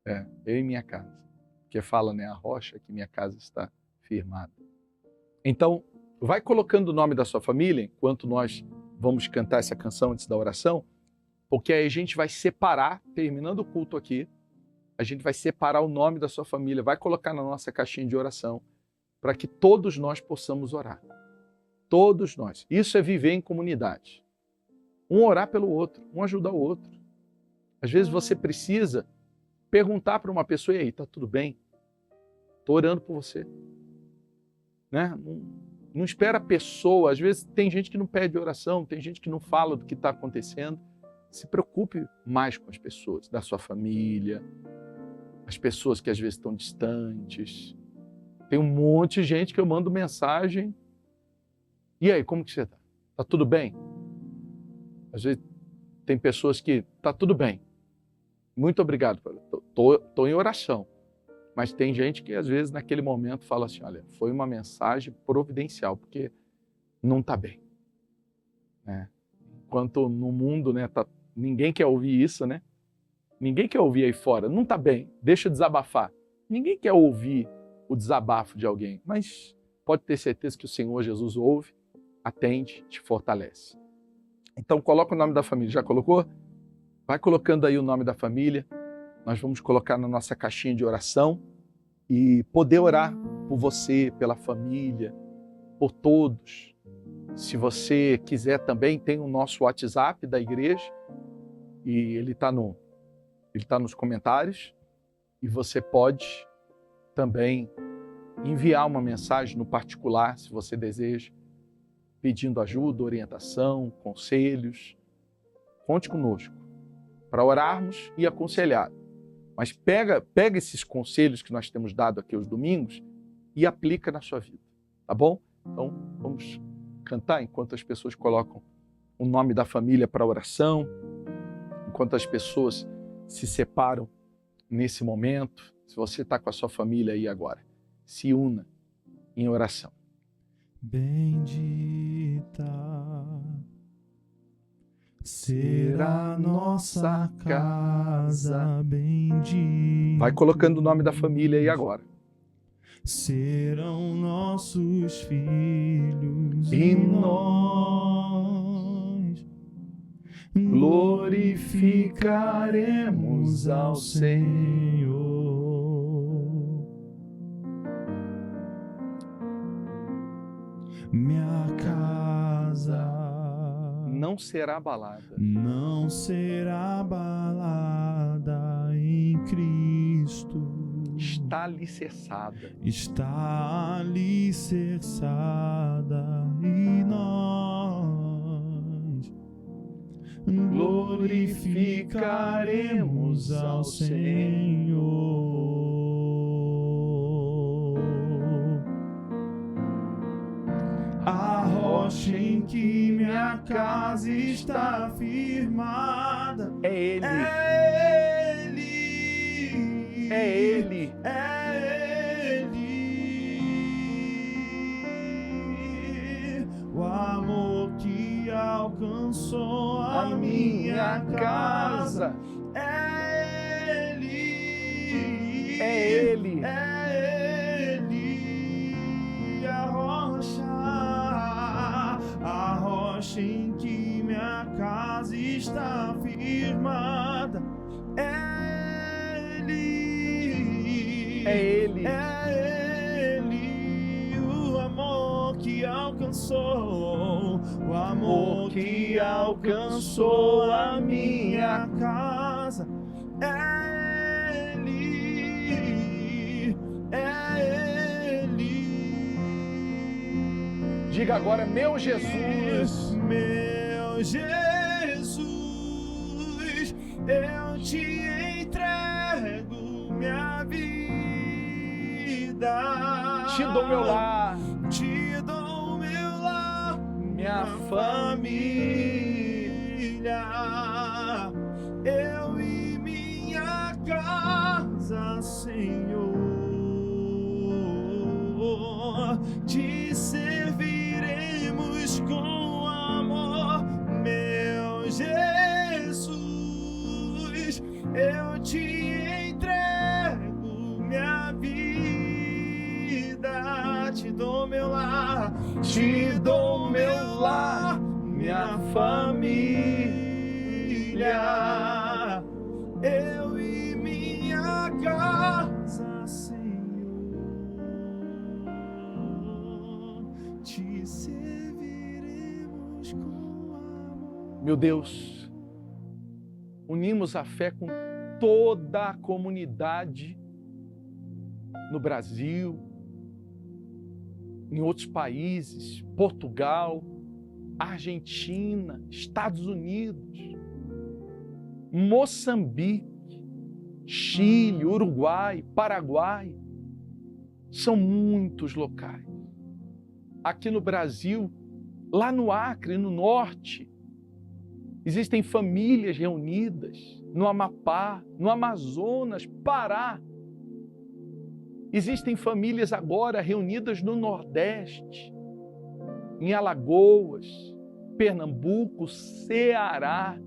casa. Eu e minha casa. Porque fala, né, a rocha que minha casa está firmada. Então, vai colocando o nome da sua família enquanto nós vamos cantar essa canção antes da oração, porque aí a gente vai separar, terminando o culto aqui, a gente vai separar o nome da sua família, vai colocar na nossa caixinha de oração, para que todos nós possamos orar. Todos nós. Isso é viver em comunidade. Um orar pelo outro, um ajudar o outro. Às vezes você precisa perguntar para uma pessoa, e aí, tá tudo bem? Estou orando por você. Né? Não espera a pessoa, às vezes tem gente que não pede oração, tem gente que não fala do que está acontecendo. Se preocupe mais com as pessoas, da sua família, as pessoas que às vezes estão distantes. Tem um monte de gente que eu mando mensagem, e aí, como que você está? Está tudo bem? Às vezes tem pessoas que, está tudo bem. Muito obrigado, estou em oração. Mas tem gente que às vezes naquele momento fala assim, olha, foi uma mensagem providencial, porque não está bem. Enquanto no mundo, né, ninguém quer ouvir isso, né? Ninguém quer ouvir aí fora, não está bem, deixa eu desabafar. Ninguém quer ouvir o desabafo de alguém, mas pode ter certeza que o Senhor Jesus ouve, atende, te fortalece. Então coloca o nome da família, já colocou? Vai colocando aí o nome da família, nós vamos colocar na nossa caixinha de oração e poder orar por você, pela família, por todos. Se você quiser também, tem o nosso WhatsApp da igreja e ele está nos comentários e você pode também enviar uma mensagem no particular, se você deseja, pedindo ajuda, orientação, conselhos. Conte conosco para orarmos e aconselhar. Mas pega esses conselhos que nós temos dado aqui aos domingos e aplica na sua vida, tá bom? Então, vamos cantar enquanto as pessoas colocam o nome da família para oração, enquanto as pessoas se separam nesse momento. Se você está com a sua família aí agora, se una em oração. Bendita será nossa casa, bendita. Vai colocando o nome da família aí agora. Serão nossos filhos E e nós glorificaremos ao Senhor. Minha casa Não será abalada. não será abalada em Cristo. Está alicerçada. Está alicerçada e nós glorificaremos ao Senhor. A rocha em que minha casa está firmada É Ele. é Ele. É Ele. É Ele, o amor que alcançou a minha casa. É Ele, É Ele. é Ele, a rocha em que minha casa está firmada. É Ele. É Ele, o amor que alcançou, o amor que alcançou a minha casa. É Ele, é Ele. Diga agora, meu Jesus. Meu Jesus, eu te entrego minha vida. Te dou meu lar. Te dou meu lar, Minha família, eu e minha casa, Senhor, te serviremos com amor, meu Jesus, eu te entrego minha vida, te dou meu lar, Te dou meu lar, minha família, eu e minha casa, Senhor, te serviremos com amor. Meu Deus, unimos a fé com toda a comunidade no Brasil, em outros países, Portugal, Argentina, Estados Unidos, Moçambique, Chile, Uruguai, Paraguai. São muitos locais. Aqui no Brasil, lá no Acre, no norte, existem famílias reunidas, no Amapá, no Amazonas, Pará. Existem famílias agora reunidas no Nordeste, em Alagoas, Pernambuco, Ceará.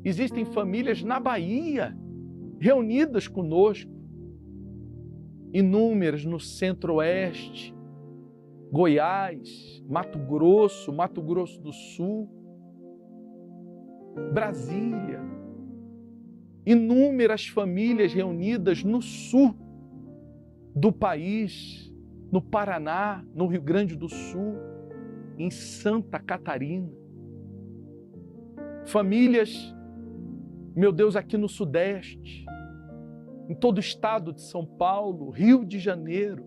Existem famílias na Bahia, reunidas conosco. Inúmeras no Centro-Oeste, Goiás, Mato Grosso do Sul, Brasília. Inúmeras famílias reunidas no sul do país, no Paraná, no Rio Grande do Sul, em Santa Catarina. Famílias, meu Deus, aqui no Sudeste, em todo o estado de São Paulo, Rio de Janeiro,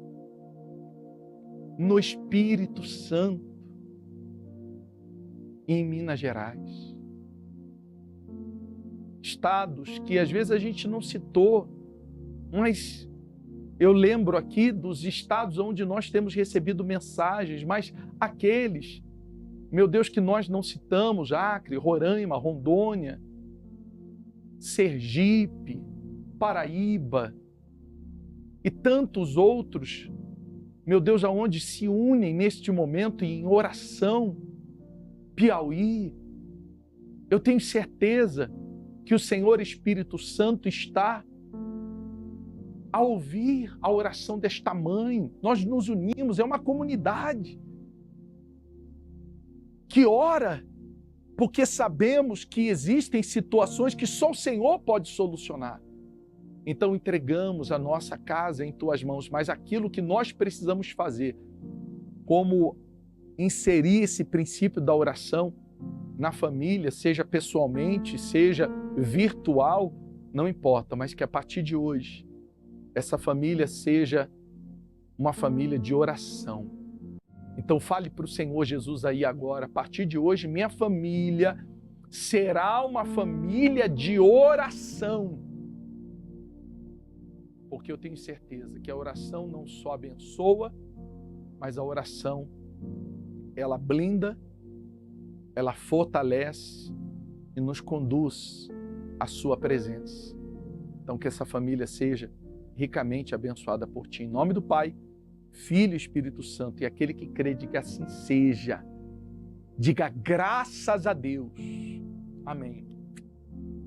no Espírito Santo em Minas Gerais. Estados que às vezes a gente não citou, mas eu lembro aqui dos estados onde nós temos recebido mensagens, mas aqueles, meu Deus, que nós não citamos, Acre, Roraima, Rondônia, Sergipe, Paraíba e tantos outros, meu Deus, aonde se unem neste momento em oração, Piauí, eu tenho certeza que o Senhor Espírito Santo está a ouvir a oração desta mãe. Nós nos unimos, é uma comunidade que ora, porque sabemos que existem situações que só o Senhor pode solucionar. Então entregamos a nossa casa em tuas mãos, mas aquilo que nós precisamos fazer, como inserir esse princípio da oração na família, seja pessoalmente, seja virtual, não importa, mas que a partir de hoje essa família seja uma família de oração. Então fale para o Senhor Jesus aí agora, a partir de hoje minha família será uma família de oração. Porque eu tenho certeza que a oração não só abençoa, mas a oração, ela blinda, ela fortalece e nos conduz à sua presença. Então que essa família seja ricamente abençoada por ti. Em nome do Pai, Filho e Espírito Santo. E aquele que crê, diga assim seja. Diga graças a Deus. Amém.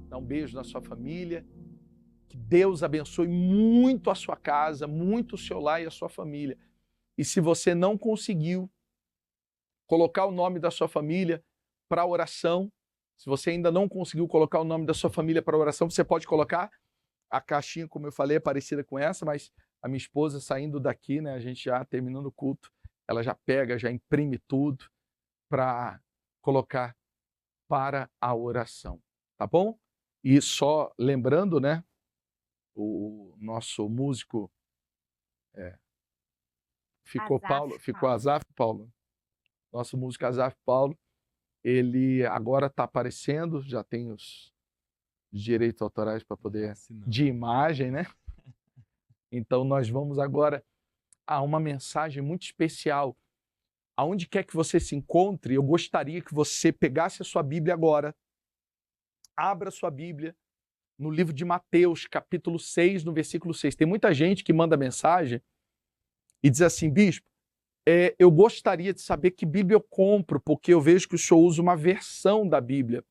Dá um beijo na sua família. Que Deus abençoe muito a sua casa, muito o seu lar e a sua família. E se você não conseguiu colocar o nome da sua família para oração, se você ainda não conseguiu colocar o nome da sua família para oração, você pode colocar a caixinha, como eu falei, é parecida com essa, mas a minha esposa saindo daqui, né, a gente já terminando o culto, ela já pega, já imprime tudo para colocar para a oração, tá bom? E só lembrando, né, o nosso músico ficou Azaf Paulo. Nosso músico Azaf Paulo, ele agora está aparecendo, já tem os direitos autorais para poder de imagem, né? Então nós vamos agora a uma mensagem muito especial. Aonde quer que você se encontre, eu gostaria que você pegasse a sua Bíblia agora, abra a sua Bíblia no livro de Mateus, capítulo 6, no versículo 6. Tem muita gente que manda mensagem e diz assim, bispo, eu gostaria de saber que Bíblia eu compro, porque eu vejo que o senhor usa uma versão da Bíblia.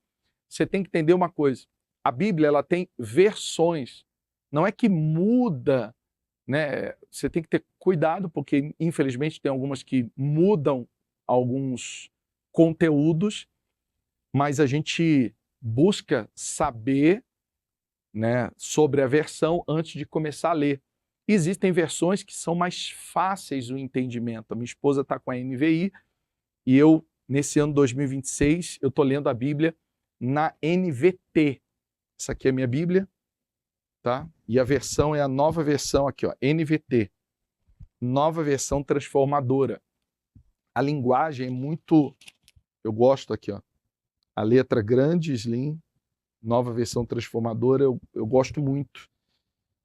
Você tem que entender uma coisa, a Bíblia ela tem versões, não é que muda, né? Você tem que ter cuidado, porque infelizmente tem algumas que mudam alguns conteúdos, mas a gente busca saber, né, sobre a versão antes de começar a ler. Existem versões que são mais fáceis o entendimento. A minha esposa está com a NVI e eu, nesse ano 2026, eu estou lendo a Bíblia na NVT. Essa aqui é a minha Bíblia, tá? E a versão é a nova versão aqui, ó, NVT. Nova versão transformadora. A linguagem é muito... Eu gosto aqui, ó. A letra grande, slim, nova versão transformadora, eu gosto muito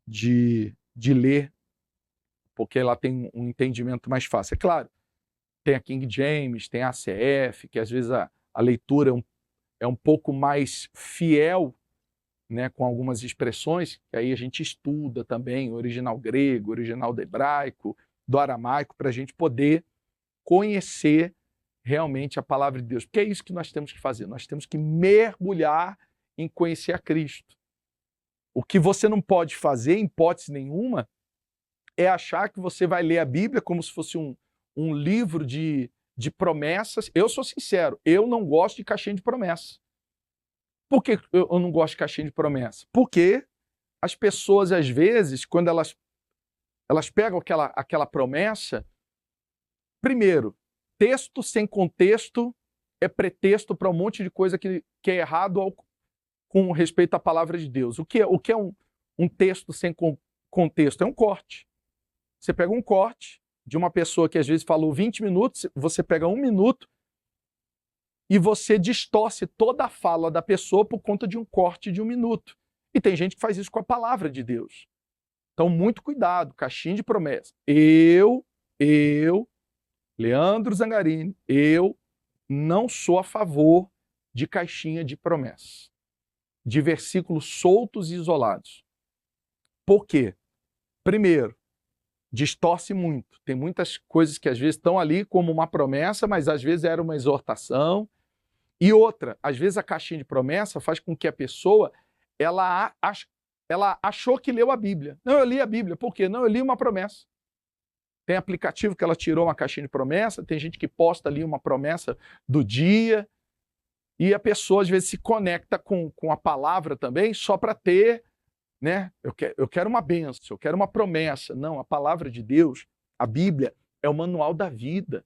de ler, porque ela tem um entendimento mais fácil. É claro, tem a King James, tem a ACF, que às vezes a leitura é um pouco mais fiel, né, com algumas expressões, que aí a gente estuda também o original grego, o original do hebraico, do aramaico, para a gente poder conhecer realmente a palavra de Deus. Porque é isso que nós temos que fazer, nós temos que mergulhar em conhecer a Cristo. O que você não pode fazer, em hipótese nenhuma, é achar que você vai ler a Bíblia como se fosse um livro de promessas. Eu sou sincero, eu não gosto de caixinha de promessa. Por que eu não gosto de caixinha de promessa? Porque as pessoas, às vezes, quando elas pegam aquela promessa, primeiro, texto sem contexto é pretexto para um monte de coisa que é errado com respeito à palavra de Deus. O que é um texto sem contexto? É um corte. Você pega um corte de uma pessoa que às vezes falou 20 minutos, você pega 1 minuto e você distorce toda a fala da pessoa por conta de um corte de 1 minuto. E tem gente que faz isso com a palavra de Deus. Então, muito cuidado, caixinha de promessa. Eu, Leandro Zangarini, eu não sou a favor de caixinha de promessa, de versículos soltos e isolados. Por quê? Primeiro, distorce muito. Tem muitas coisas que às vezes estão ali como uma promessa, mas às vezes era uma exortação. E outra, às vezes a caixinha de promessa faz com que a pessoa ela achou que leu a Bíblia. Não, eu li a Bíblia. Por quê? Não, eu li uma promessa. Tem aplicativo que ela tirou uma caixinha de promessa, tem gente que posta ali uma promessa do dia, e a pessoa às vezes se conecta com a palavra também só para ter, né? Eu quero uma bênção, eu quero uma promessa. Não, a palavra de Deus, a Bíblia, é o manual da vida.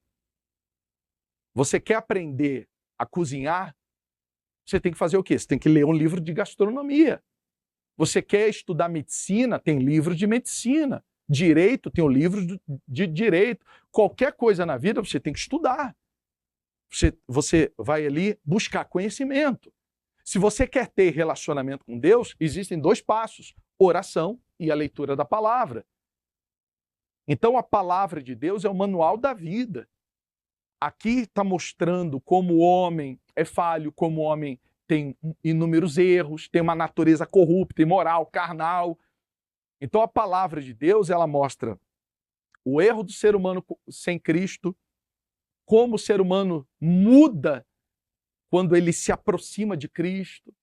Você quer aprender a cozinhar? Você tem que fazer o quê? Você tem que ler um livro de gastronomia. Você quer estudar medicina? Tem livro de medicina. Direito, tem o livro de direito. Qualquer coisa na vida você tem que estudar. Você vai ali buscar conhecimento. Se você quer ter relacionamento com Deus, existem 2 passos: oração e a leitura da palavra. Então a palavra de Deus é o manual da vida. Aqui está mostrando como o homem é falho, como o homem tem inúmeros erros, tem uma natureza corrupta, imoral, carnal. Então a palavra de Deus, ela mostra o erro do ser humano sem Cristo, como o ser humano muda quando ele se aproxima de Cristo,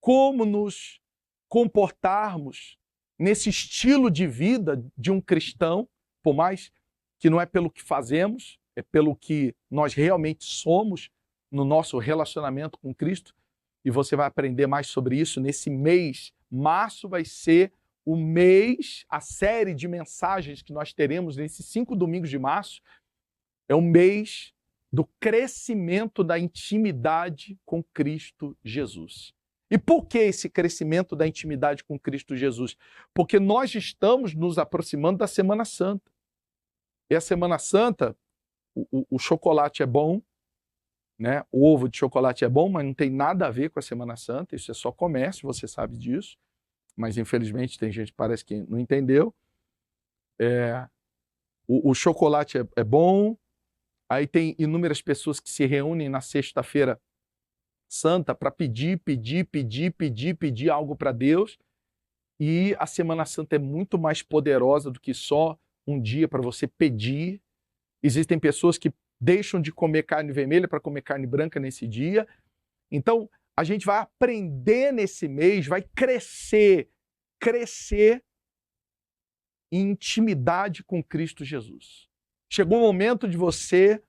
como nos comportarmos nesse estilo de vida de um cristão, por mais que não é pelo que fazemos, é pelo que nós realmente somos no nosso relacionamento com Cristo. E você vai aprender mais sobre isso nesse mês. Março vai ser o mês, a série de mensagens que nós teremos nesses 5 domingos de março, é o mês do crescimento da intimidade com Cristo Jesus. E por que esse crescimento da intimidade com Cristo Jesus? Porque nós estamos nos aproximando da Semana Santa. E a Semana Santa, o chocolate é bom, né? O ovo de chocolate é bom, mas não tem nada a ver com a Semana Santa, isso é só comércio, você sabe disso. Mas infelizmente tem gente que parece que não entendeu. O chocolate é bom, aí tem inúmeras pessoas que se reúnem na sexta-feira santa para pedir algo para Deus, e a Semana Santa é muito mais poderosa do que só um dia para você pedir. Existem pessoas que deixam de comer carne vermelha para comer carne branca nesse dia. Então, a gente vai aprender nesse mês, vai crescer em intimidade com Cristo Jesus. Chegou o momento de você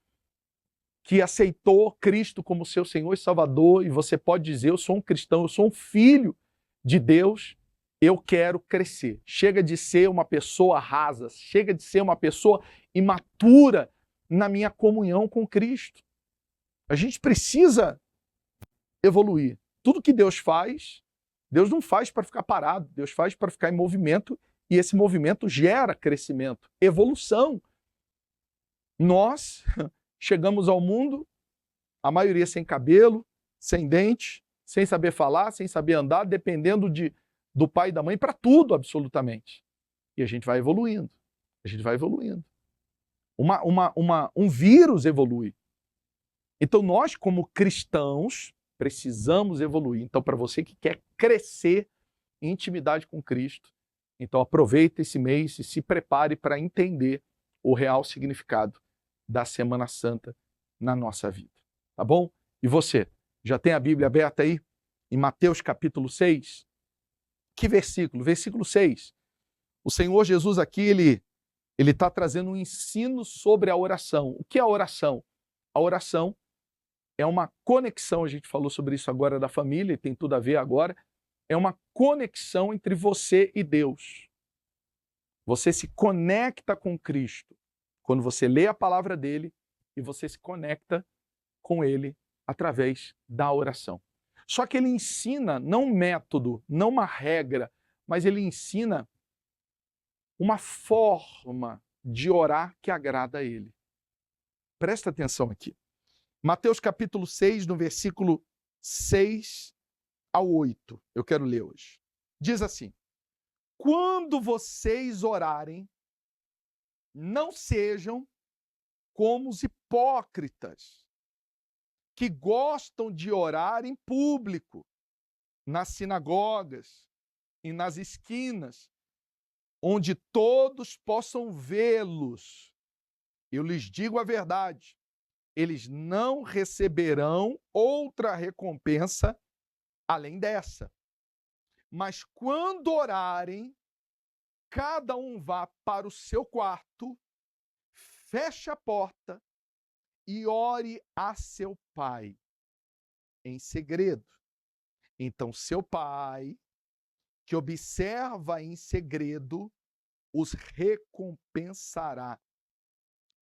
que aceitou Cristo como seu Senhor e Salvador, e você pode dizer: eu sou um cristão, eu sou um filho de Deus, eu quero crescer. Chega de ser uma pessoa rasa, chega de ser uma pessoa imatura na minha comunhão com Cristo. A gente precisa evoluir. Tudo que Deus faz, Deus não faz para ficar parado, Deus faz para ficar em movimento, e esse movimento gera crescimento, evolução. Nós chegamos ao mundo, a maioria sem cabelo, sem dente, sem saber falar, sem saber andar, dependendo do pai e da mãe para tudo, absolutamente. E a gente vai evoluindo. A gente vai evoluindo. Um vírus evolui. Então nós, como cristãos, precisamos evoluir. Então, para você que quer crescer em intimidade com Cristo, então aproveita esse mês e se prepare para entender o real significado da Semana Santa na nossa vida. Tá bom? E você, já tem a Bíblia aberta aí? Em Mateus capítulo 6? Que versículo? Versículo 6. O Senhor Jesus aqui, ele está trazendo um ensino sobre a oração. O que é a oração? A oração é uma conexão, a gente falou sobre isso agora da família, e tem tudo a ver agora, é uma conexão entre você e Deus. Você se conecta com Cristo quando você lê a palavra dele e você se conecta com ele através da oração. Só que ele ensina não um método, não uma regra, mas ele ensina uma forma de orar que agrada a ele. Presta atenção aqui. Mateus capítulo 6, no versículo 6 ao 8. Eu quero ler hoje. Diz assim: quando vocês orarem, não sejam como os hipócritas, que gostam de orar em público, nas sinagogas e nas esquinas, onde todos possam vê-los. Eu lhes digo a verdade, eles não receberão outra recompensa além dessa. Mas quando orarem, cada um vá para o seu quarto, feche a porta e ore a seu pai em segredo. Então seu pai, que observa em segredo, os recompensará.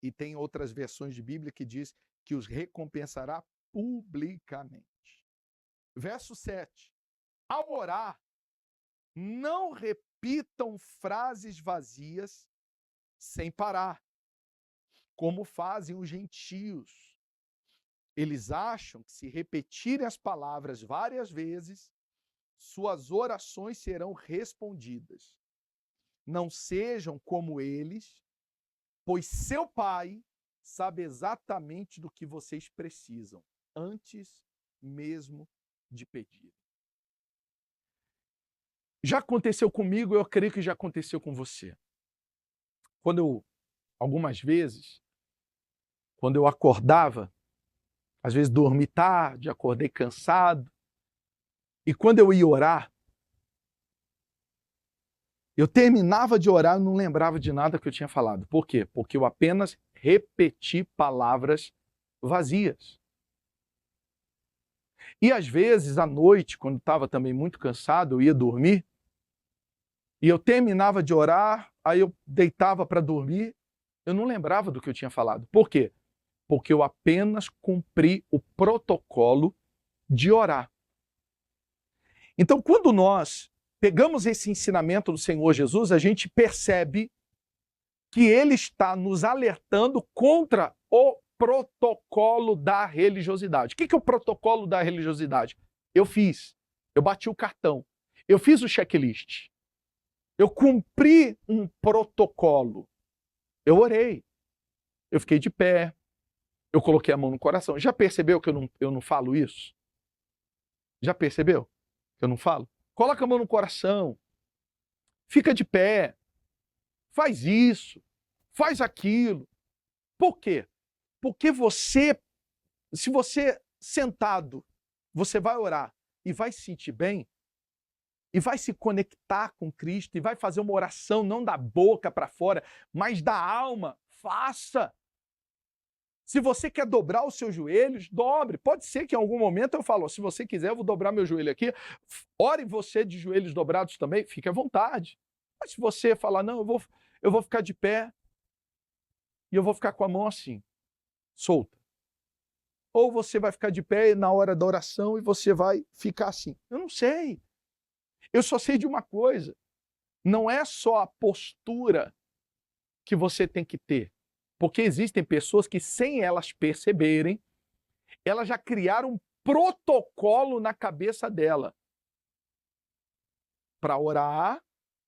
E tem outras versões de Bíblia que diz que os recompensará publicamente. Verso 7. Ao orar, não repitam frases vazias sem parar, como fazem os gentios. Eles acham que se repetirem as palavras várias vezes, suas orações serão respondidas. Não sejam como eles, pois seu Pai sabe exatamente do que vocês precisam, antes mesmo de pedir. Já aconteceu comigo, eu creio que já aconteceu com você. Algumas vezes, quando eu acordava, às vezes dormi tarde, acordei cansado, e quando eu ia orar, eu terminava de orar e não lembrava de nada que eu tinha falado. Por quê? Porque eu apenas repeti palavras vazias. E às vezes, à noite, quando estava também muito cansado, eu ia dormir, e eu terminava de orar, aí eu deitava para dormir, eu não lembrava do que eu tinha falado. Por quê? Porque eu apenas cumpri o protocolo de orar. Então, quando nós pegamos esse ensinamento do Senhor Jesus, a gente percebe que ele está nos alertando contra o protocolo da religiosidade. O que é o protocolo da religiosidade? Eu bati o cartão, eu fiz o checklist, eu cumpri um protocolo, eu orei, eu fiquei de pé, eu coloquei a mão no coração. Já percebeu que eu não falo isso? Já percebeu que eu não falo? Coloca a mão no coração, fica de pé, faz isso, faz aquilo. Por quê? Porque se você sentado, você vai orar e vai se sentir bem, e vai se conectar com Cristo, e vai fazer uma oração não da boca para fora, mas da alma, faça. Se você quer dobrar os seus joelhos, dobre. Pode ser que em algum momento eu falo, se você quiser, eu vou dobrar meu joelho aqui. Ore você de joelhos dobrados também, fique à vontade. Mas se você falar, não, eu vou ficar de pé e eu vou ficar com a mão assim, solta. Ou você vai ficar de pé na hora da oração e você vai ficar assim. Eu não sei. Eu só sei de uma coisa. Não é só a postura que você tem que ter. Porque existem pessoas que, sem elas perceberem, elas já criaram um protocolo na cabeça dela. Para orar,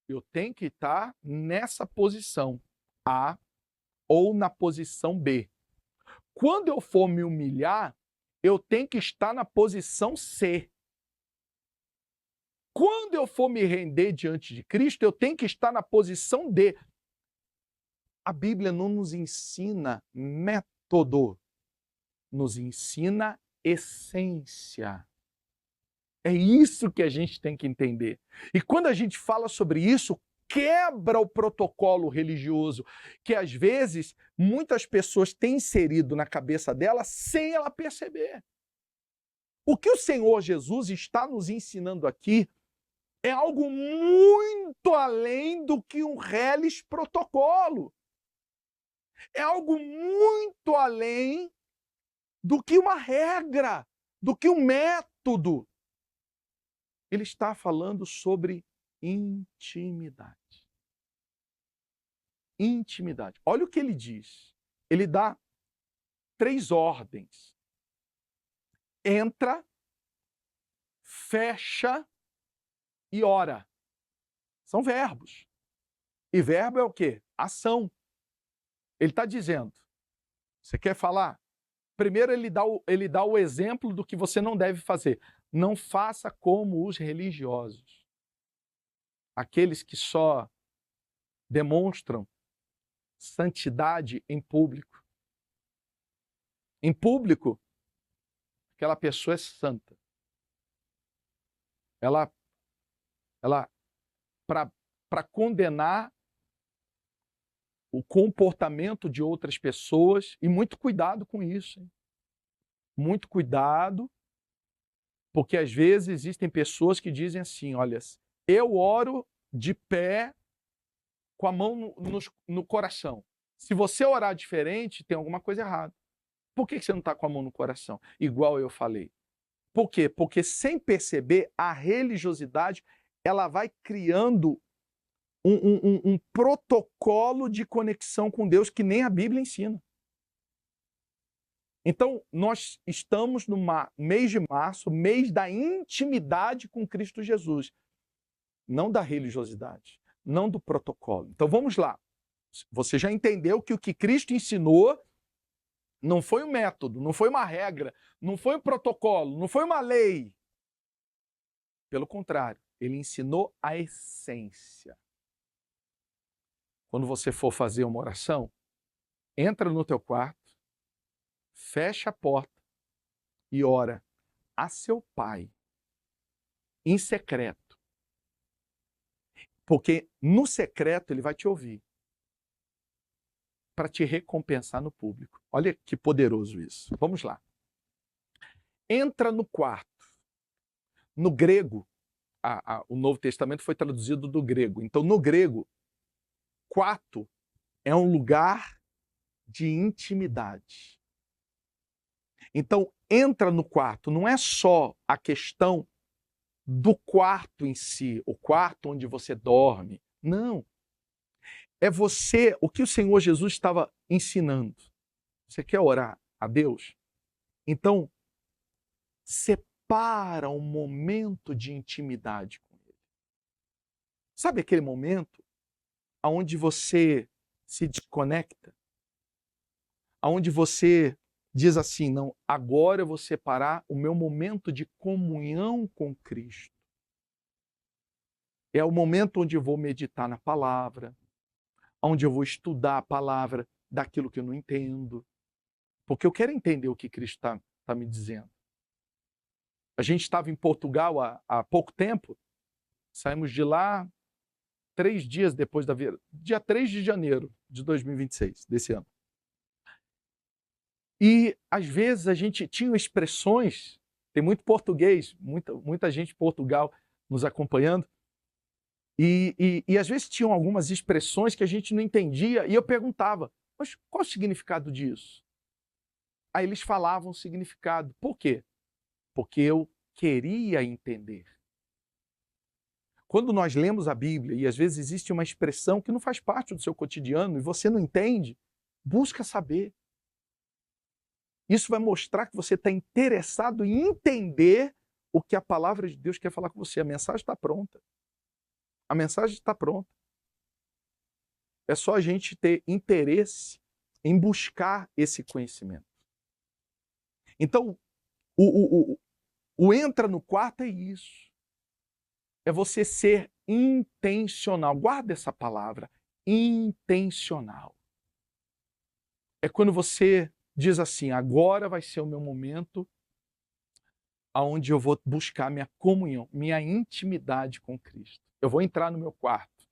eu tenho que estar nessa posição A ou na posição B. Quando eu for me humilhar, eu tenho que estar na posição C. Quando eu for me render diante de Cristo, eu tenho que estar na posição D. A Bíblia não nos ensina método, nos ensina essência. É isso que a gente tem que entender. E quando a gente fala sobre isso, quebra o protocolo religioso, que às vezes muitas pessoas têm inserido na cabeça dela sem ela perceber. O que o Senhor Jesus está nos ensinando aqui é algo muito além do que um reles protocolo. É algo muito além do que uma regra, do que um método. Ele está falando sobre intimidade. intimidade. Olha o que ele diz. Ele dá 3 ordens. Entra, fecha e ora. São verbos. E verbo é o quê? Ação. Ele está dizendo, você quer falar? Primeiro ele dá o exemplo do que você não deve fazer. Não faça como os religiosos. Aqueles que só demonstram santidade em público. Em público, aquela pessoa é santa. Ela para condenar o comportamento de outras pessoas, e muito cuidado com isso, hein? Muito cuidado, porque às vezes existem pessoas que dizem assim, olha, eu oro de pé com a mão no coração. Se você orar diferente, tem alguma coisa errada. Por que você não está com a mão no coração? Igual eu falei. Por quê? Porque sem perceber, a religiosidade ela vai criando um protocolo de conexão com Deus que nem a Bíblia ensina. Então, nós estamos no mês de março, mês da intimidade com Cristo Jesus. Não da religiosidade, não do protocolo. Então, vamos lá. Você já entendeu que o que Cristo ensinou não foi um método, não foi uma regra, não foi um protocolo, não foi uma lei. Pelo contrário, ele ensinou a essência. Quando você for fazer uma oração, entra no teu quarto, fecha a porta e ora a seu Pai, em secreto. Porque no secreto ele vai te ouvir, para te recompensar no público. Olha que poderoso isso. Vamos lá. Entra no quarto. No grego, o Novo Testamento foi traduzido do grego. Então, no grego, quarto é um lugar de intimidade. Então, entra no quarto. Não é só a questão do quarto em si, o quarto onde você dorme. Não. É você, o que o Senhor Jesus estava ensinando. Você quer orar a Deus? Então, separa um momento de intimidade com Ele. Sabe aquele momento onde você se desconecta? Onde você diz assim, não, agora eu vou separar o meu momento de comunhão com Cristo. É o momento onde eu vou meditar na palavra, onde eu vou estudar a palavra daquilo que eu não entendo. Porque eu quero entender o que Cristo está me dizendo. A gente estava em Portugal há pouco tempo, saímos de lá 3 dias depois da virada, dia 3 de janeiro de 2026, desse ano. E, às vezes, a gente tinha expressões, tem muito português, muita gente de Portugal nos acompanhando, e às vezes tinham algumas expressões que a gente não entendia, e eu perguntava, mas qual o significado disso? Aí eles falavam o significado. Por quê? Porque eu queria entender. Quando nós lemos a Bíblia, e às vezes existe uma expressão que não faz parte do seu cotidiano, e você não entende, busca saber. Isso vai mostrar que você está interessado em entender o que a palavra de Deus quer falar com você. A mensagem está pronta. A mensagem está pronta. É só a gente ter interesse em buscar esse conhecimento. Então, o entra no quarto é isso. É você ser intencional. Guarda essa palavra. Intencional. É quando você diz assim, agora vai ser o meu momento onde eu vou buscar minha comunhão, minha intimidade com Cristo. Eu vou entrar no meu quarto.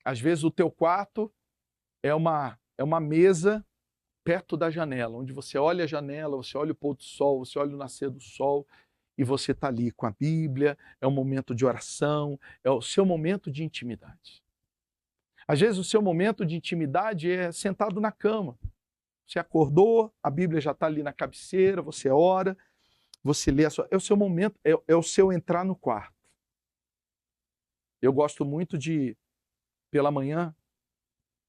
Às vezes o teu quarto é uma mesa perto da janela, onde você olha a janela, você olha o pôr do sol, você olha o nascer do sol, e você está ali com a Bíblia, é um momento de oração, é o seu momento de intimidade. Às vezes o seu momento de intimidade é sentado na cama. Você acordou, a Bíblia já está ali na cabeceira, você ora, você lê a sua... É o seu momento, é o seu entrar no quarto. Eu gosto muito de, pela manhã,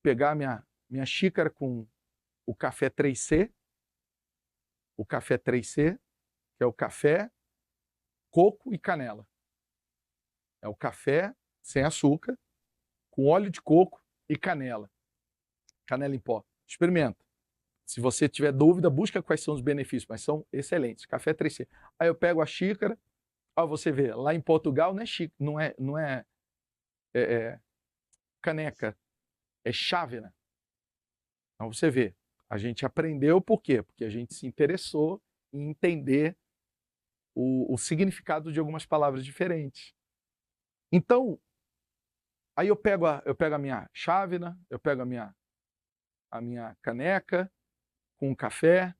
pegar minha xícara com o café 3C, que é o café, coco e canela. É o café sem açúcar, com óleo de coco e canela. Canela em pó. Experimenta. Se você tiver dúvida, busca quais são os benefícios, mas são excelentes. Café 3C. Aí eu pego a xícara, ó, você vê, lá em Portugal não é caneca, é chávena. Então você vê, a gente aprendeu por quê? Porque a gente se interessou em entender o significado de algumas palavras diferentes. Então, aí eu pego a minha chávena, eu pego a minha caneca com o café,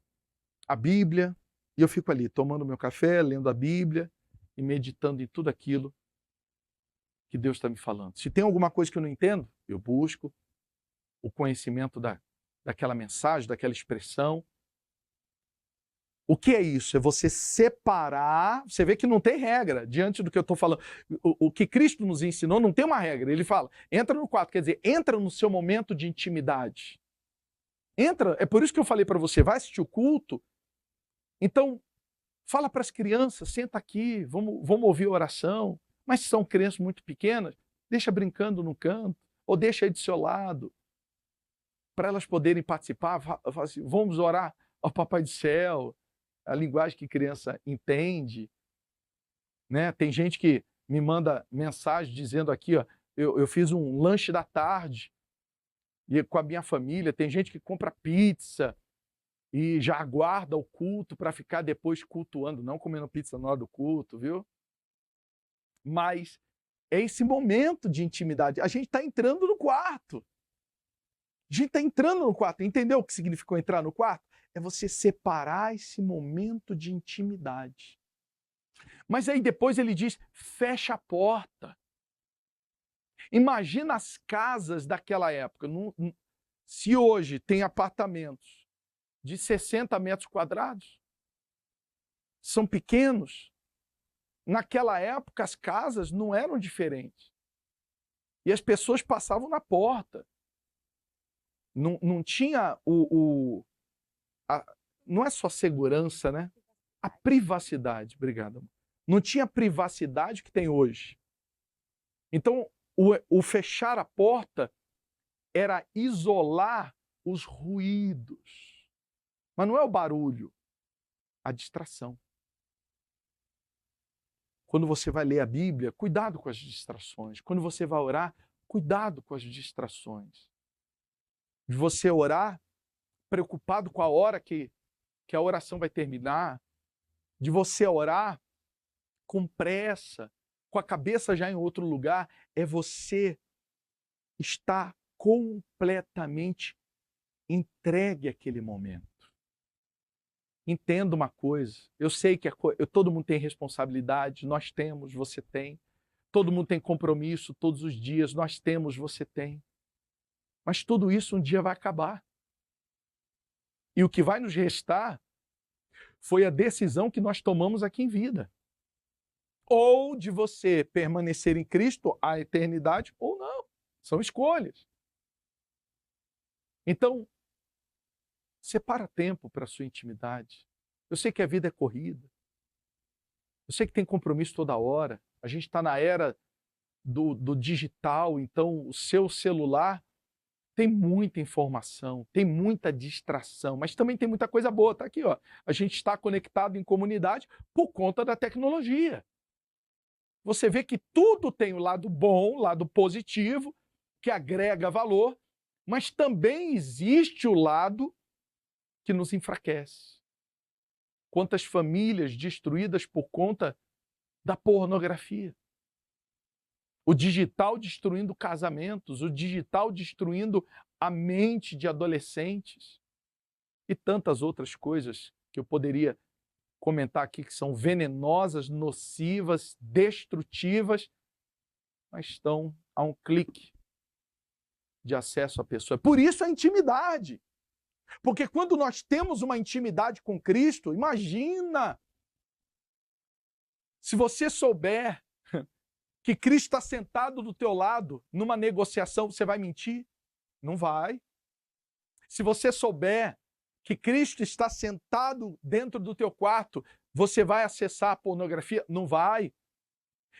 a Bíblia, e eu fico ali tomando meu café, lendo a Bíblia e meditando em tudo aquilo que Deus está me falando. Se tem alguma coisa que eu não entendo, eu busco o conhecimento daquela mensagem, daquela expressão. O que é isso? É você separar. Você vê que não tem regra diante do que eu estou falando. O que Cristo nos ensinou não tem uma regra. Ele fala, entra no quarto, quer dizer, entra no seu momento de intimidade. Entra, é por isso que eu falei para você, vai assistir o culto. Então, fala para as crianças, senta aqui, vamos ouvir a oração. Mas se são crianças muito pequenas, deixa brincando no canto, ou deixa aí do seu lado, para elas poderem participar. Fala assim, vamos orar ao Papai do Céu, a linguagem que criança entende. Né? Tem gente que me manda mensagem dizendo aqui, ó, eu fiz um lanche da tarde e com a minha família. Tem gente que compra pizza e já aguarda o culto para ficar depois cultuando, não comendo pizza na hora do culto, viu? Mas é esse momento de intimidade. A gente está entrando no quarto. A gente está entrando no quarto. Entendeu o que significou entrar no quarto? É você separar esse momento de intimidade. Mas aí depois ele diz, fecha a porta. Imagina as casas daquela época. Se hoje tem apartamentos de 60 metros quadrados, são pequenos. Naquela época as casas não eram diferentes. E as pessoas passavam na porta. Não tinha não é só segurança, né? A privacidade. Obrigado. Não tinha a privacidade que tem hoje. Então, o fechar a porta era isolar os ruídos. Mas não é o barulho, a distração. Quando você vai ler a Bíblia, cuidado com as distrações. Quando você vai orar, cuidado com as distrações. De você orar preocupado com a hora que a oração vai terminar. De você orar com pressa, com a cabeça já em outro lugar. É você estar completamente entregue àquele momento. Entenda uma coisa, eu sei que todo mundo tem responsabilidade, nós temos, você tem. Todo mundo tem compromisso todos os dias, nós temos, você tem. Mas tudo isso um dia vai acabar. E o que vai nos restar foi a decisão que nós tomamos aqui em vida. Ou de você permanecer em Cristo a eternidade, ou não. São escolhas. Então, separa tempo para a sua intimidade. Eu sei que a vida é corrida. Eu sei que tem compromisso toda hora. A gente está na era do digital, então o seu celular tem muita informação, tem muita distração, mas também tem muita coisa boa. Está aqui, ó. A gente está conectado em comunidade por conta da tecnologia. Você vê que tudo tem o lado bom, o lado positivo, que agrega valor, mas também existe o lado que nos enfraquece. Quantas famílias destruídas por conta da pornografia. O digital destruindo casamentos, o digital destruindo a mente de adolescentes e tantas outras coisas que eu poderia comentar aqui que são venenosas, nocivas, destrutivas, mas estão a um clique de acesso à pessoa. Por isso a intimidade. Porque quando nós temos uma intimidade com Cristo, imagina se você souber que Cristo está sentado do teu lado numa negociação, você vai mentir? Não vai. Se você souber que Cristo está sentado dentro do teu quarto, você vai acessar a pornografia? Não vai.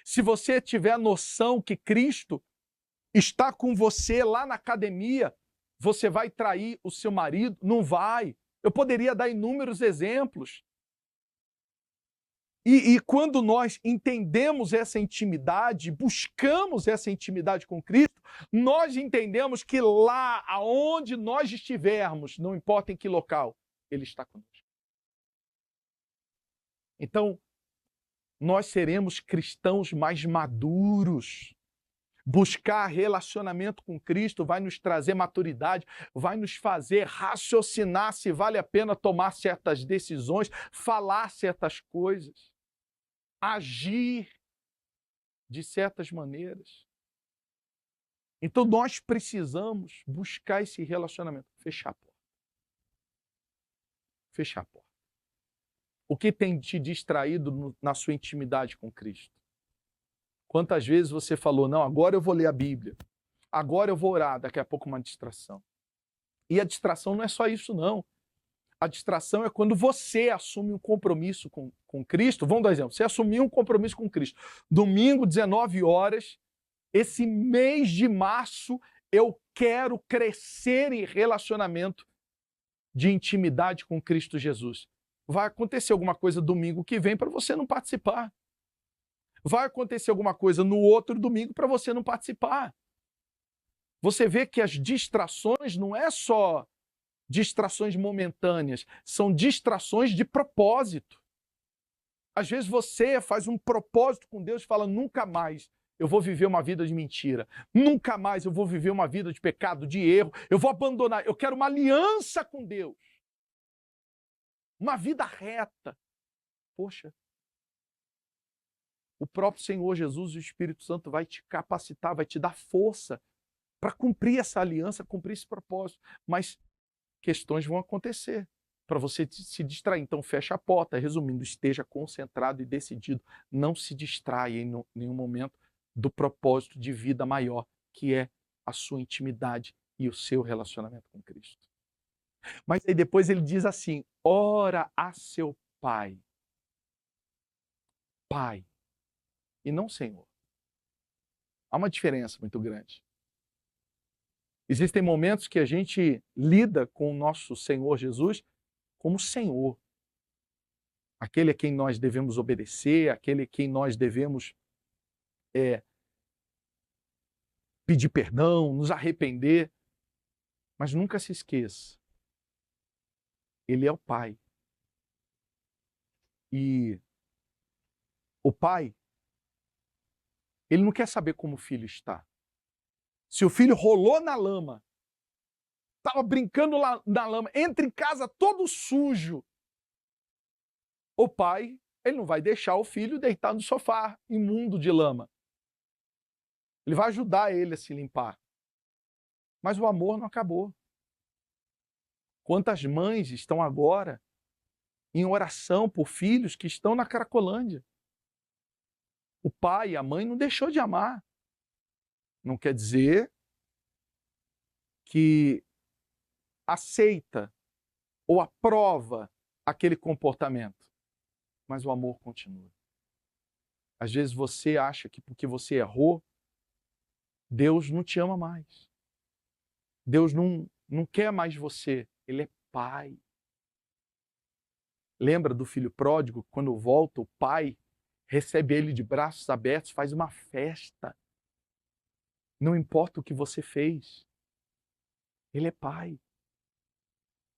Se você tiver a noção que Cristo está com você lá na academia, você vai trair o seu marido? Não vai. Eu poderia dar inúmeros exemplos. E quando nós entendemos essa intimidade, buscamos essa intimidade com Cristo, nós entendemos que lá aonde nós estivermos, não importa em que local, Ele está conosco. Então, nós seremos cristãos mais maduros. Buscar relacionamento com Cristo vai nos trazer maturidade, vai nos fazer raciocinar se vale a pena tomar certas decisões, falar certas coisas, agir de certas maneiras. Então nós precisamos buscar esse relacionamento, fechar a porta. Fechar a porta. O que tem te distraído na sua intimidade com Cristo? Quantas vezes você falou, não, agora eu vou ler a Bíblia, agora eu vou orar, daqui a pouco uma distração. E a distração não é só isso, não. A distração é quando você assume um compromisso com Cristo. Vamos dar um exemplo. Você assumiu um compromisso com Cristo. Domingo, 19 horas, esse mês de março, eu quero crescer em relacionamento de intimidade com Cristo Jesus. Vai acontecer alguma coisa domingo que vem para você não participar. Vai acontecer alguma coisa no outro domingo para você não participar. Você vê que as distrações não é só distrações momentâneas, são distrações de propósito. Às vezes você faz um propósito com Deus e fala, nunca mais eu vou viver uma vida de mentira, nunca mais eu vou viver uma vida de pecado, de erro, eu vou abandonar, eu quero uma aliança com Deus, uma vida reta. Poxa, o próprio Senhor Jesus e o Espírito Santo vai te capacitar, vai te dar força para cumprir essa aliança, cumprir esse propósito. Mas questões vão acontecer para você se distrair. Então fecha a porta. Resumindo, esteja concentrado e decidido. Não se distraia em nenhum momento do propósito de vida maior, que é a sua intimidade e o seu relacionamento com Cristo. Mas aí depois ele diz assim, ora a seu Pai. Pai. E não Senhor. Há uma diferença muito grande. Existem momentos que a gente lida com o nosso Senhor Jesus como Senhor. Aquele a quem nós devemos obedecer, aquele a quem nós devemos pedir perdão, nos arrepender. Mas nunca se esqueça, Ele é o Pai. E o Pai, Ele não quer saber como o filho está. Se o filho rolou na lama, estava brincando lá na lama, entra em casa todo sujo, o pai, ele não vai deixar o filho deitar no sofá imundo de lama. Ele vai ajudar ele a se limpar. Mas o amor não acabou. Quantas mães estão agora em oração por filhos que estão na Cracolândia? O pai e a mãe não deixou de amar. Não quer dizer que aceita ou aprova aquele comportamento, mas o amor continua. Às vezes você acha que porque você errou, Deus não te ama mais. Deus não quer mais você. Ele é Pai. Lembra do filho pródigo? Quando volta, o pai recebe ele de braços abertos, faz uma festa. Não importa o que você fez. Ele é Pai.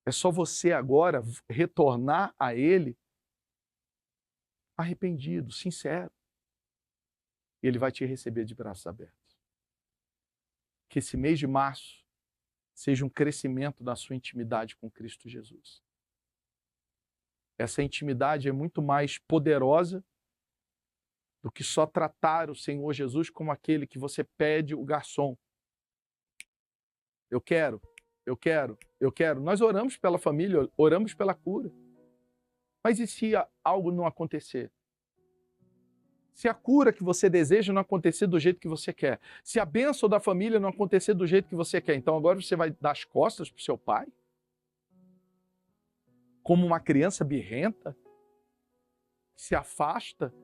É só você agora retornar a Ele arrependido, sincero. Ele vai te receber de braços abertos. Que esse mês de março seja um crescimento da sua intimidade com Cristo Jesus. Essa intimidade é muito mais poderosa do que só tratar o Senhor Jesus como aquele que você pede o garçom. Eu quero. Nós oramos pela família, oramos pela cura. Mas e se algo não acontecer? Se a cura que você deseja não acontecer do jeito que você quer, se a bênção da família não acontecer do jeito que você quer, então agora você vai dar as costas para o seu pai? Como uma criança birrenta, que se afasta,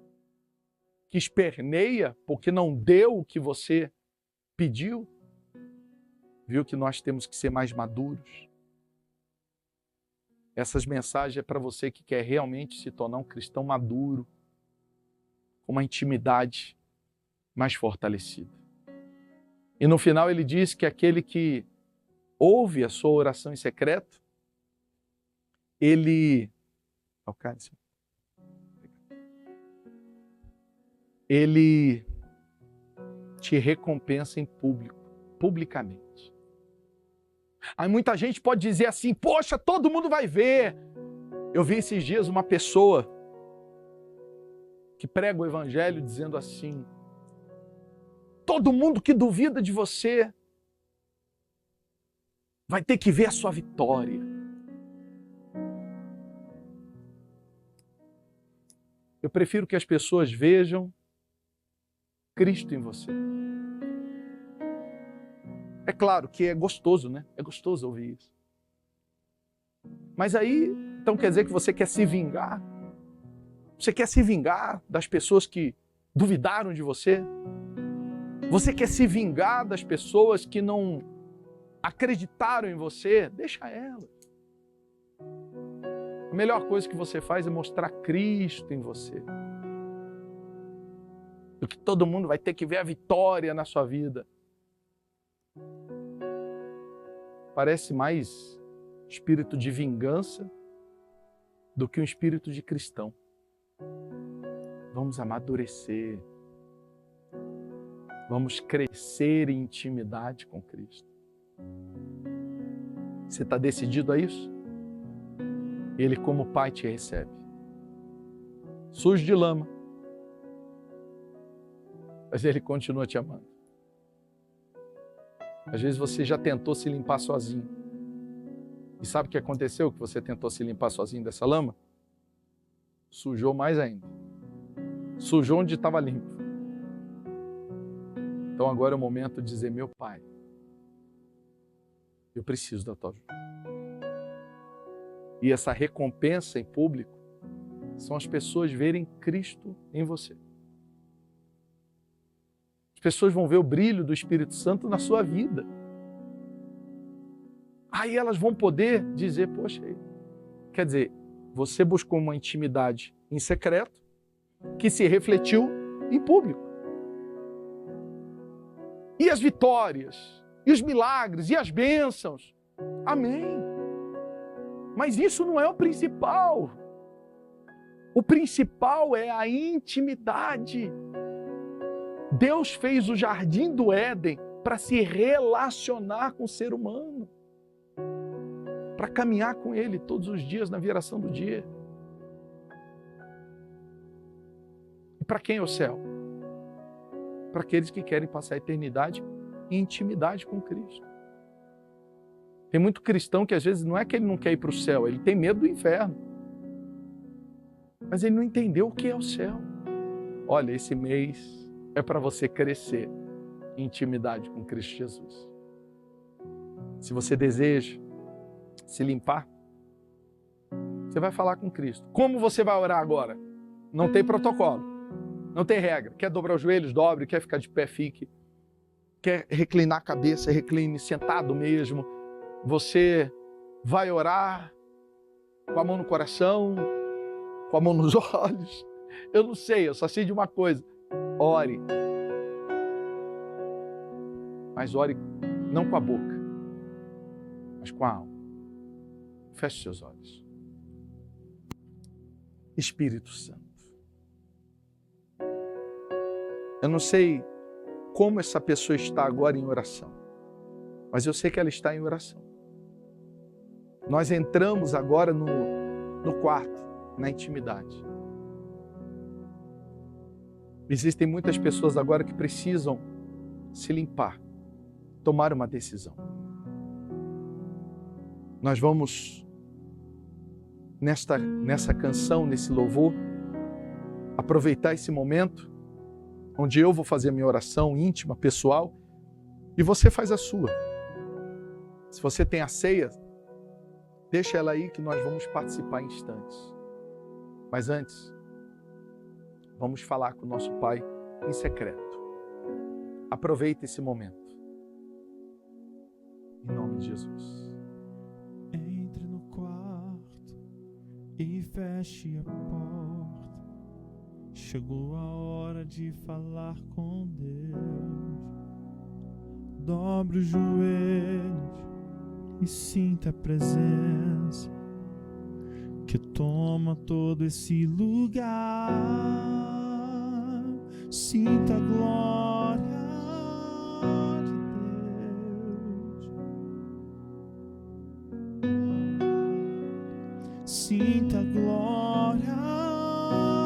que esperneia porque não deu o que você pediu? Viu que nós temos que ser mais maduros? Essas mensagens é para você que quer realmente se tornar um cristão maduro, com uma intimidade mais fortalecida. E no final ele diz que aquele que ouve a sua oração em secreto, ele te recompensa em público, publicamente. Aí muita gente pode dizer assim, poxa, todo mundo vai ver. Eu vi esses dias uma pessoa que prega o evangelho dizendo assim, todo mundo que duvida de você vai ter que ver a sua vitória. Eu prefiro que as pessoas vejam Cristo em você. É claro que é gostoso, né? É gostoso ouvir isso. Mas aí, então quer dizer que você quer se vingar? Você quer se vingar das pessoas que duvidaram de você? Você quer se vingar das pessoas que não acreditaram em você? Deixa elas. A melhor coisa que você faz é mostrar Cristo em você. Do que todo mundo vai ter que ver a vitória na sua vida. Parece mais espírito de vingança do que um espírito de cristão. Vamos amadurecer. Vamos crescer em intimidade com Cristo. Você está decidido a isso? Ele, como Pai, te recebe. Sujo de lama. Mas Ele continua te amando. Às vezes você já tentou se limpar sozinho. E sabe o que aconteceu que você tentou se limpar sozinho dessa lama? Sujou mais ainda. Sujou onde estava limpo. Então agora é o momento de dizer, meu Pai, eu preciso da tua ajuda. E essa recompensa em público são as pessoas verem Cristo em você. As pessoas vão ver o brilho do Espírito Santo na sua vida. Aí elas vão poder dizer, poxa, quer dizer, você buscou uma intimidade em secreto que se refletiu em público. E as vitórias, e os milagres, e as bênçãos. Amém. Mas isso não é o principal. O principal é a intimidade. Deus fez o jardim do Éden para se relacionar com o ser humano. Para caminhar com ele todos os dias na viração do dia. E para quem é o céu? Para aqueles que querem passar a eternidade em intimidade com Cristo. Tem muito cristão que às vezes não é que ele não quer ir para o céu, ele tem medo do inferno. Mas ele não entendeu o que é o céu. Olha, esse mês é para você crescer em intimidade com Cristo Jesus. Se você deseja se limpar, você vai falar com Cristo. Como você vai orar agora? Não tem protocolo, não tem regra. Quer dobrar os joelhos, dobre. Quer ficar de pé, fique. Quer reclinar a cabeça, recline, sentado mesmo. Você vai orar com a mão no coração, com a mão nos olhos. Eu não sei, eu só sei de uma coisa. Ore. Mas ore não com a boca, mas com a alma. Feche seus olhos. Espírito Santo. Eu não sei como essa pessoa está agora em oração, mas eu sei que ela está em oração. Nós entramos agora no quarto, na intimidade. Existem muitas pessoas agora que precisam se limpar, tomar uma decisão. Nós vamos, nessa canção, nesse louvor, aproveitar esse momento onde eu vou fazer a minha oração íntima, pessoal, e você faz a sua. Se você tem a ceia, deixa ela aí que nós vamos participar em instantes. Mas antes, vamos falar com o nosso Pai em secreto. Aproveita esse momento. Em nome de Jesus. Entre no quarto e feche a porta. Chegou a hora de falar com Deus. Dobre os joelhos e sinta a presença que toma todo esse lugar. Sinta a glória de Deus. Sinta a glória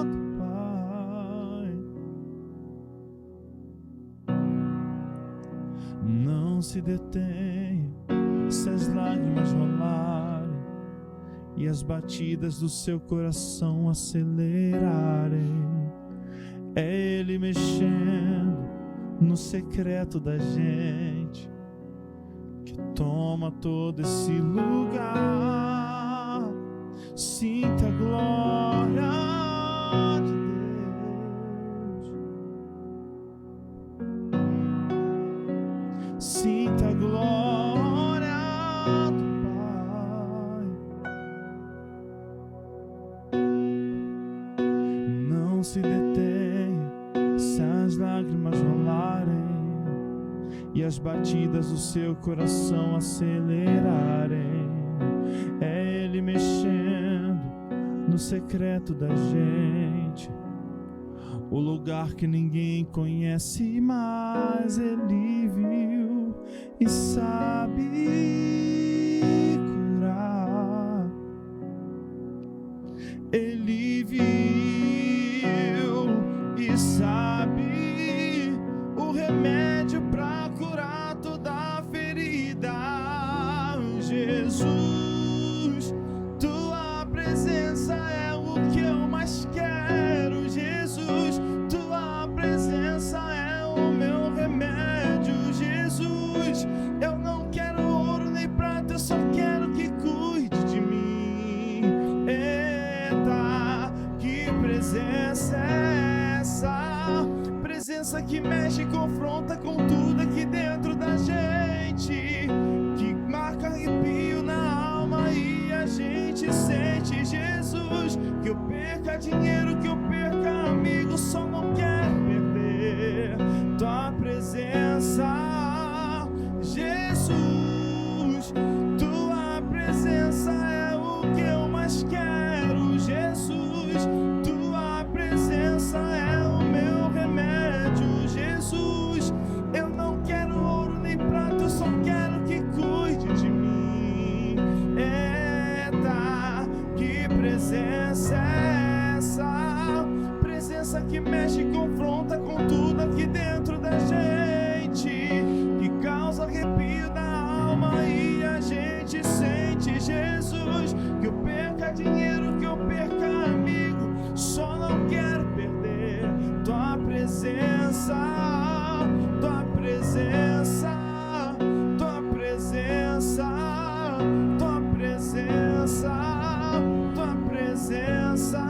do Pai. Não se detenha se as lágrimas rolarem e as batidas do seu coração acelerarem. É Ele mexendo no secreto da gente, que toma todo esse lugar. Sinta a glória de Deus. Sinta a glória do Pai. Não se detenha se as lágrimas rolarem e as batidas do seu coração acelerarem. É Ele mexendo no secreto da gente, o lugar que ninguém conhece, mas Ele viu e sabe curar. Ele viu e sabe o remédio para curar toda a ferida. Jesus, tua presença é o que eu mais quero. Jesus, tua presença é o meu remédio. Jesus, eu não quero ouro nem prata, eu só quero que cuide de mim. Eita, que presença é essa? Presença que mexe e confronta com tudo aqui dentro da gente, que marca arrepio na alma e a gente sente. Jesus, que eu perca dinheiro, que eu perca amigo, só não quero perder tua presença. Jesus, tua presença é o que eu mais quero. Jesus, tua presença é o meu remédio. Jesus, eu não quero ouro nem prata, eu só quero que cuide de mim. Eita, que presença é essa? Presença que mexe e confronta com tudo aqui dentro da gente, que causa arrepio na alma e a gente sente. Jesus, que eu perca dinheiro, que eu perca amigo, só não quero perder tua presença. Tua presença, tua presença, tua presença, tua presença.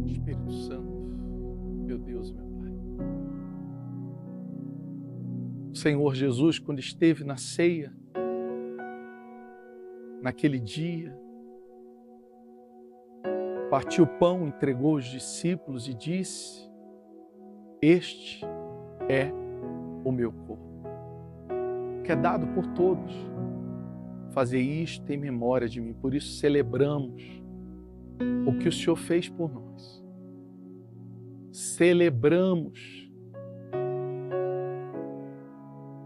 Espírito Santo, meu Deus, meu Pai. O Senhor Jesus, quando esteve na ceia, naquele dia, partiu o pão, entregou aos discípulos e disse: este é o meu corpo, que é dado por todos. Fazer isto em memória de mim. Por isso celebramos o que o Senhor fez por nós. Celebramos.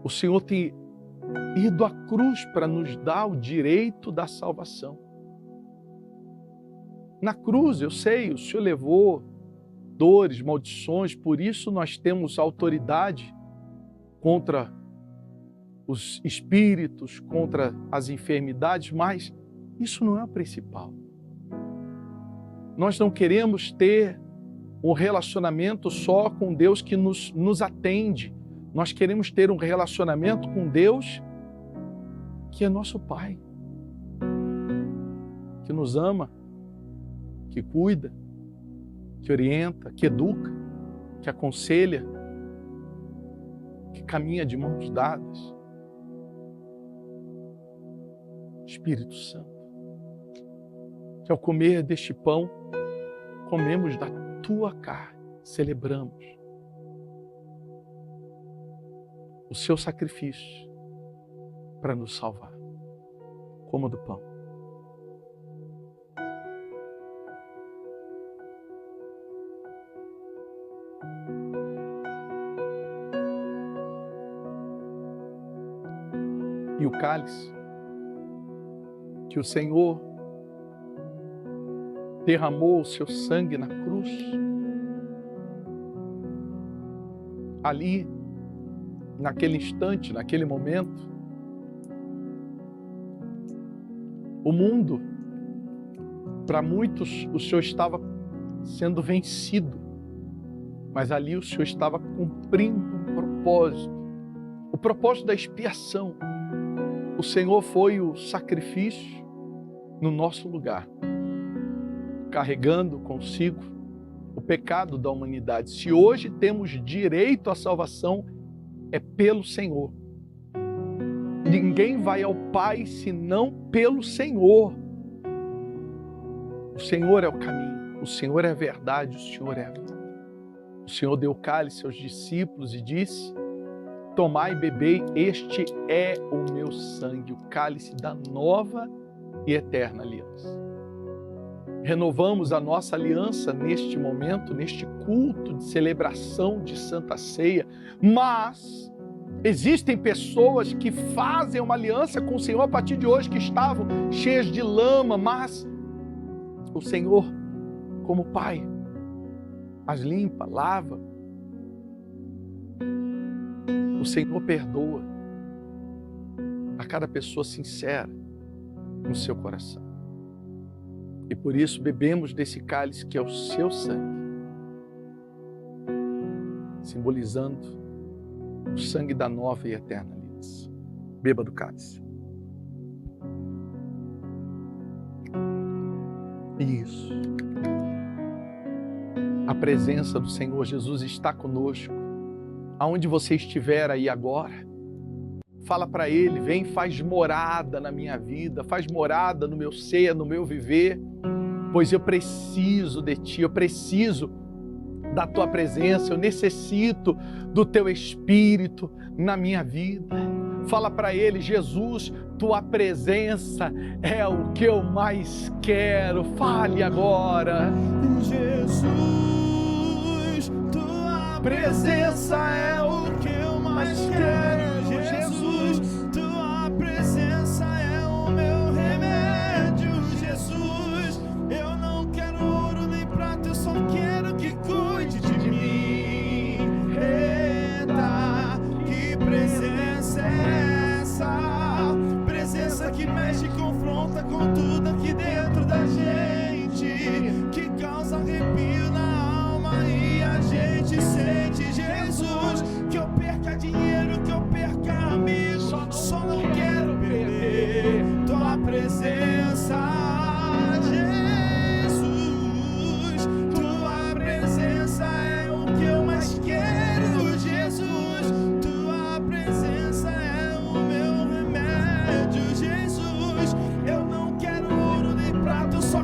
O Senhor tem ido à cruz para nos dar o direito da salvação. Na cruz, eu sei, o Senhor levou dores, maldições, por isso nós temos autoridade contra os espíritos, contra as enfermidades, mas isso não é o principal. Nós não queremos ter um relacionamento só com Deus que nos atende. Nós queremos ter um relacionamento com Deus que é nosso Pai, que nos ama, que cuida, que orienta, que educa, que aconselha, que caminha de mãos dadas. Espírito Santo, que ao comer deste pão, comemos da tua carne, celebramos o seu sacrifício para nos salvar. Coma do pão. E o cálice que o Senhor derramou o seu sangue na cruz, ali, naquele instante, naquele momento, o mundo, para muitos, o Senhor estava sendo vencido, mas ali o Senhor estava cumprindo um propósito, o propósito da expiação. O Senhor foi o sacrifício no nosso lugar, carregando consigo o pecado da humanidade. Se hoje temos direito à salvação, é pelo Senhor. Ninguém vai ao Pai senão pelo Senhor. O Senhor é o caminho, o Senhor é a verdade, o Senhor é a vida. O Senhor deu o cálice aos discípulos e disse: tomai e bebei, este é o meu sangue, o cálice da nova e eterna aliança. Renovamos a nossa aliança neste momento, neste culto de celebração de Santa Ceia, mas existem pessoas que fazem uma aliança com o Senhor a partir de hoje, que estavam cheias de lama, mas o Senhor, como Pai, as limpa, lava. O Senhor perdoa a cada pessoa sincera no seu coração. E por isso bebemos desse cálice que é o seu sangue, simbolizando o sangue da nova e eterna aliança. Beba do cálice. Isso. A presença do Senhor Jesus está conosco. Aonde você estiver aí agora, fala para Ele: vem, faz morada na minha vida, faz morada no meu ser, no meu viver, pois eu preciso de Ti, eu preciso da Tua presença, eu necessito do Teu Espírito na minha vida. Fala para Ele: Jesus, Tua presença é o que eu mais quero. Fale agora. Jesus, Tua presença é o que eu mais quero. Jesus, Tua presença é o meu remédio. Jesus, eu não quero ouro nem prata, eu só quero que cuide de mim. Eita, que presença é essa? Presença que mexe e confronta com tudo aqui dentro da gente, que causa arrepio na alma e a gente sente. Jesus, que eu perca dinheiro, que eu perca amigos, só não quero perder Tua presença. Jesus, Tua presença é o que eu mais quero. Jesus, Tua presença é o meu remédio. Jesus, eu não quero ouro nem prata, eu só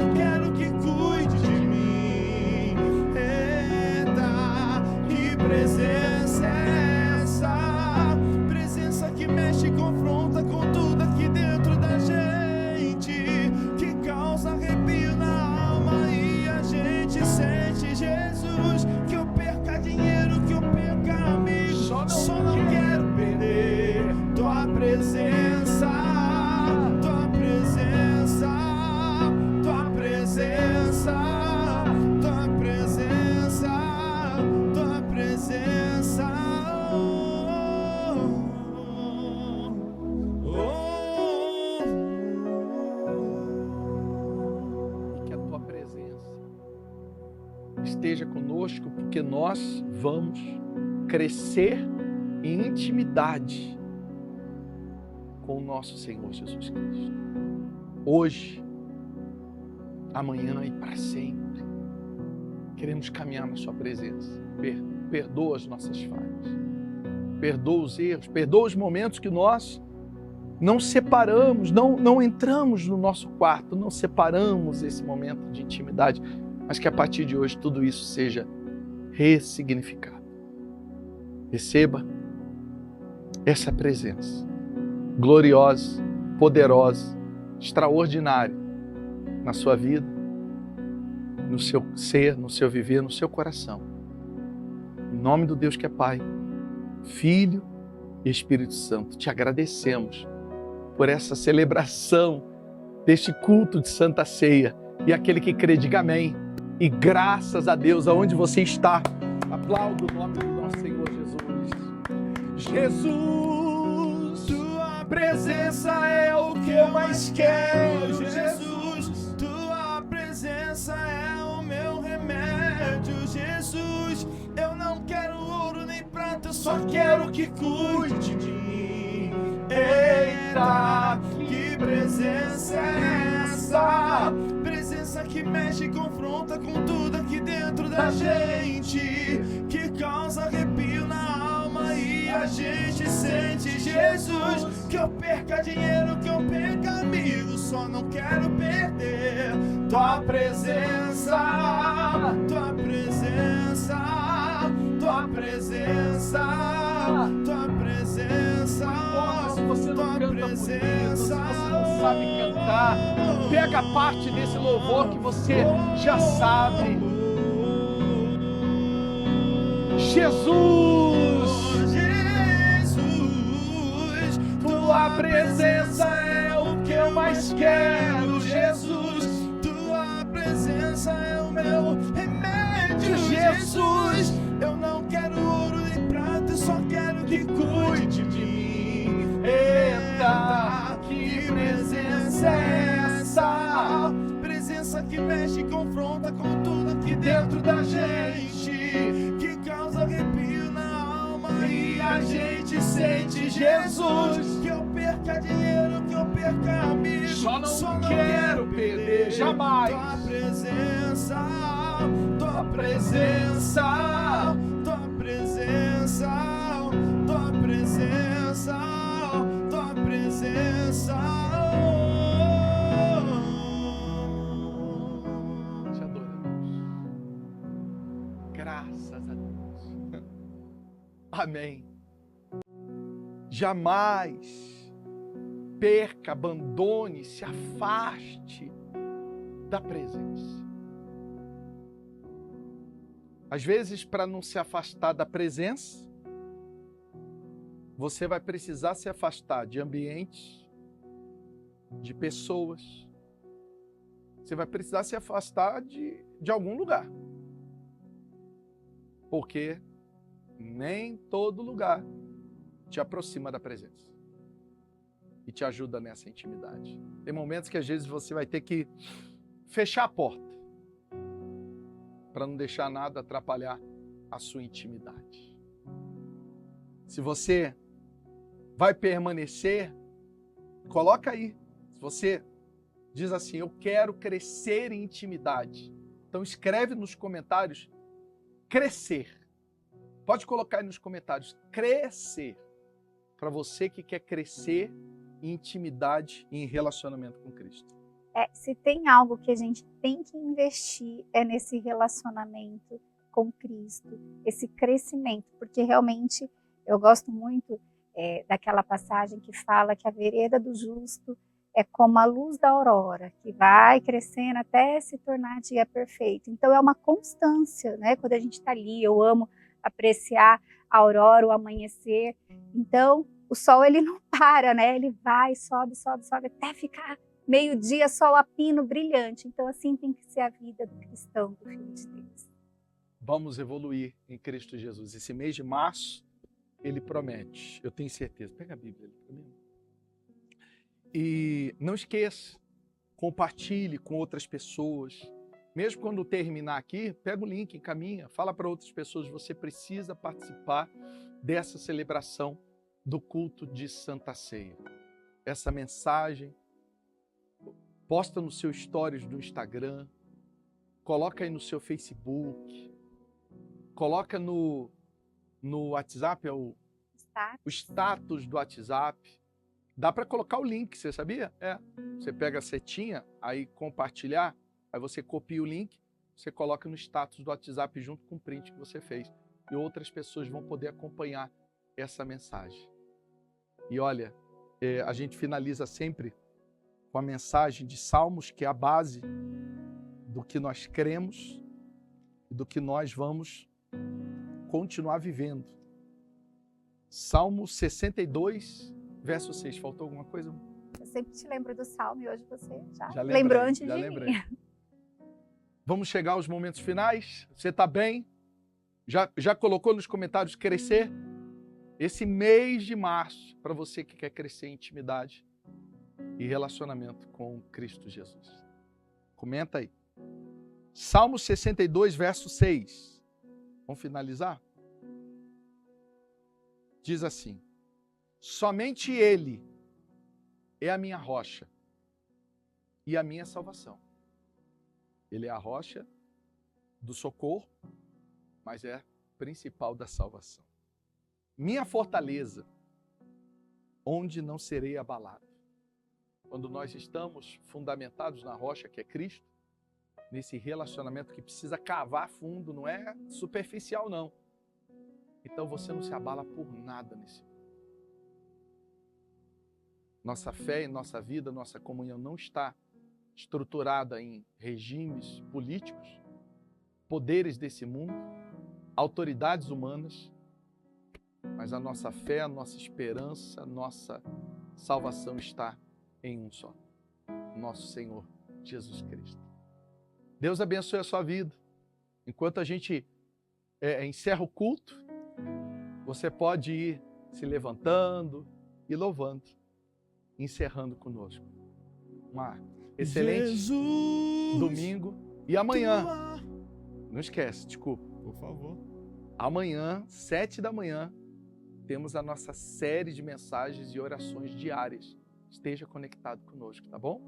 esteja conosco, porque nós vamos crescer em intimidade com o nosso Senhor Jesus Cristo. Hoje, amanhã e para sempre, queremos caminhar na sua presença. Perdoa as nossas falhas, perdoa os erros, perdoa os momentos que nós não separamos, não entramos no nosso quarto, não separamos esse momento de intimidade, mas que a partir de hoje tudo isso seja ressignificado. Receba essa presença gloriosa, poderosa, extraordinária na sua vida, no seu ser, no seu viver, no seu coração. Em nome do Deus que é Pai, Filho e Espírito Santo, te agradecemos por essa celebração deste culto de Santa Ceia. E aquele que crê, diga amém. E graças a Deus, aonde você está, aplauda o nome do nosso Senhor Jesus. Jesus, tua presença é o que eu mais quero. Jesus, tua presença é o meu remédio. Jesus, eu não quero ouro nem prata, eu só quero que cuide de mim. Eita, que presença é essa? Presença que mexe e confronta com tudo aqui dentro da gente, que causa arrepio na alma e a gente sente. Jesus, que eu perca dinheiro, que eu perca amigos, só não quero perder tua presença, tua presença, tua presença, tua presença. Se você não canta bonito, se você não sabe cantar, pega a parte desse louvor que você já sabe. Jesus, Jesus, tua presença é o que eu mais quero. Jesus, tua presença é o meu remédio. Jesus, eu não quero ouro nem prata, eu só quero que cuide de mim. Eita, que presença é essa? Presença que mexe e confronta com tudo aqui dentro da gente, que causa arrepio na alma e a gente sente. Jesus, que eu perca dinheiro, que eu perca amigos, só não quero perder jamais tua presença, tua presença, tua presença, tua presença, tua presença. Te adoramos. Graças a Deus. Amém. Jamais perca, abandone, se afaste da presença. Às vezes, para não se afastar da presença, você vai precisar se afastar de ambientes, de pessoas. Você vai precisar se afastar de algum lugar. Porque nem todo lugar te aproxima da presença e te ajuda nessa intimidade. Tem momentos que às vezes você vai ter que fechar a porta para não deixar nada atrapalhar a sua intimidade. Se você vai permanecer, coloca aí. Se você diz assim, eu quero crescer em intimidade, então escreve nos comentários, crescer. Pode colocar aí nos comentários, crescer. Para você que quer crescer em intimidade e em relacionamento com Cristo. Se tem algo que a gente tem que investir é nesse relacionamento com Cristo, esse crescimento, porque realmente eu gosto muito daquela passagem que fala que a vereda do justo é como a luz da aurora, que vai crescendo até se tornar dia perfeito. Então é uma constância, né? Quando a gente está ali, eu amo apreciar a aurora, o amanhecer. Então o sol ele não para, né? Ele vai, sobe, sobe, sobe, até ficar meio-dia, sol a pino, brilhante. Então assim tem que ser a vida do cristão, do Filho de Deus. Vamos evoluir em Cristo Jesus. Esse mês de março, ele promete, eu tenho certeza. Pega a Bíblia ali para mim. E não esqueça, compartilhe com outras pessoas Mesmo quando terminar aqui, pega o link, encaminha, fala para outras pessoas, você precisa participar dessa celebração do culto de Santa Ceia. Essa mensagem, posta no seu stories do Instagram, coloca aí no seu Facebook, coloca no WhatsApp, o status do WhatsApp. Dá para colocar o link, você sabia? Você pega a setinha, aí compartilhar, aí você copia o link, você coloca no status do WhatsApp junto com o print que você fez. E outras pessoas vão poder acompanhar essa mensagem. E olha, a gente finaliza sempre com a mensagem de Salmos, que é a base do que nós cremos e do que nós vamos continuar vivendo. Salmo 62, verso 6. Faltou alguma coisa? Eu sempre te lembro do Salmo e hoje você já lembrei, lembrou antes de lembrei. mim. Vamos chegar aos momentos finais. Você está bem? Já colocou nos comentários crescer? Esse mês de março, para você que quer crescer em intimidade e relacionamento com Cristo Jesus. Comenta aí. Salmo 62, verso 6. Vamos finalizar? Diz assim: somente Ele é a minha rocha e a minha salvação. Ele é a rocha do socorro, mas é principal da salvação. Minha fortaleza, onde não serei abalado. Quando nós estamos fundamentados na rocha que é Cristo, nesse relacionamento que precisa cavar fundo, não é superficial não. Então você não se abala por nada nesse mundo. Nossa fé e nossa vida, nossa comunhão não está estruturada em regimes políticos, poderes desse mundo, autoridades humanas, mas a nossa fé, a nossa esperança, a nossa salvação está em um só, nosso Senhor Jesus Cristo. Deus abençoe a sua vida. Enquanto a gente encerra o culto, você pode ir se levantando e louvando, encerrando conosco. Uma excelente domingo. E amanhã, não esquece, desculpa. Por favor. Amanhã, 7 da manhã, temos a nossa série de mensagens e orações diárias. Esteja conectado conosco, tá bom?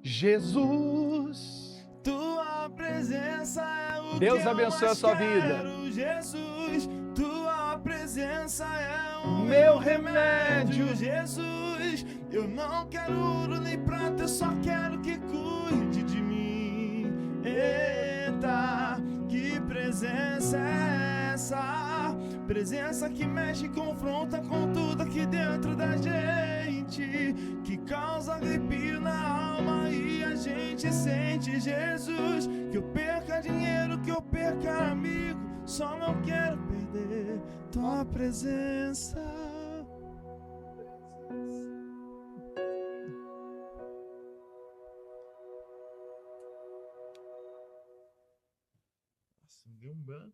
Jesus, tua presença é o Deus que eu abençoe a mais sua vida. quero, Jesus, tua presença é o Meu remédio. Jesus, eu não quero ouro nem prata, eu só quero que cuide de mim. Eita, que presença é essa? Presença que mexe e confronta com tudo aqui dentro da gente, que causa arrepio na alma e a gente sente, Jesus. Que eu perca dinheiro, que eu perca amigo, só não quero perder tua presença. Nossa, me deu um branco.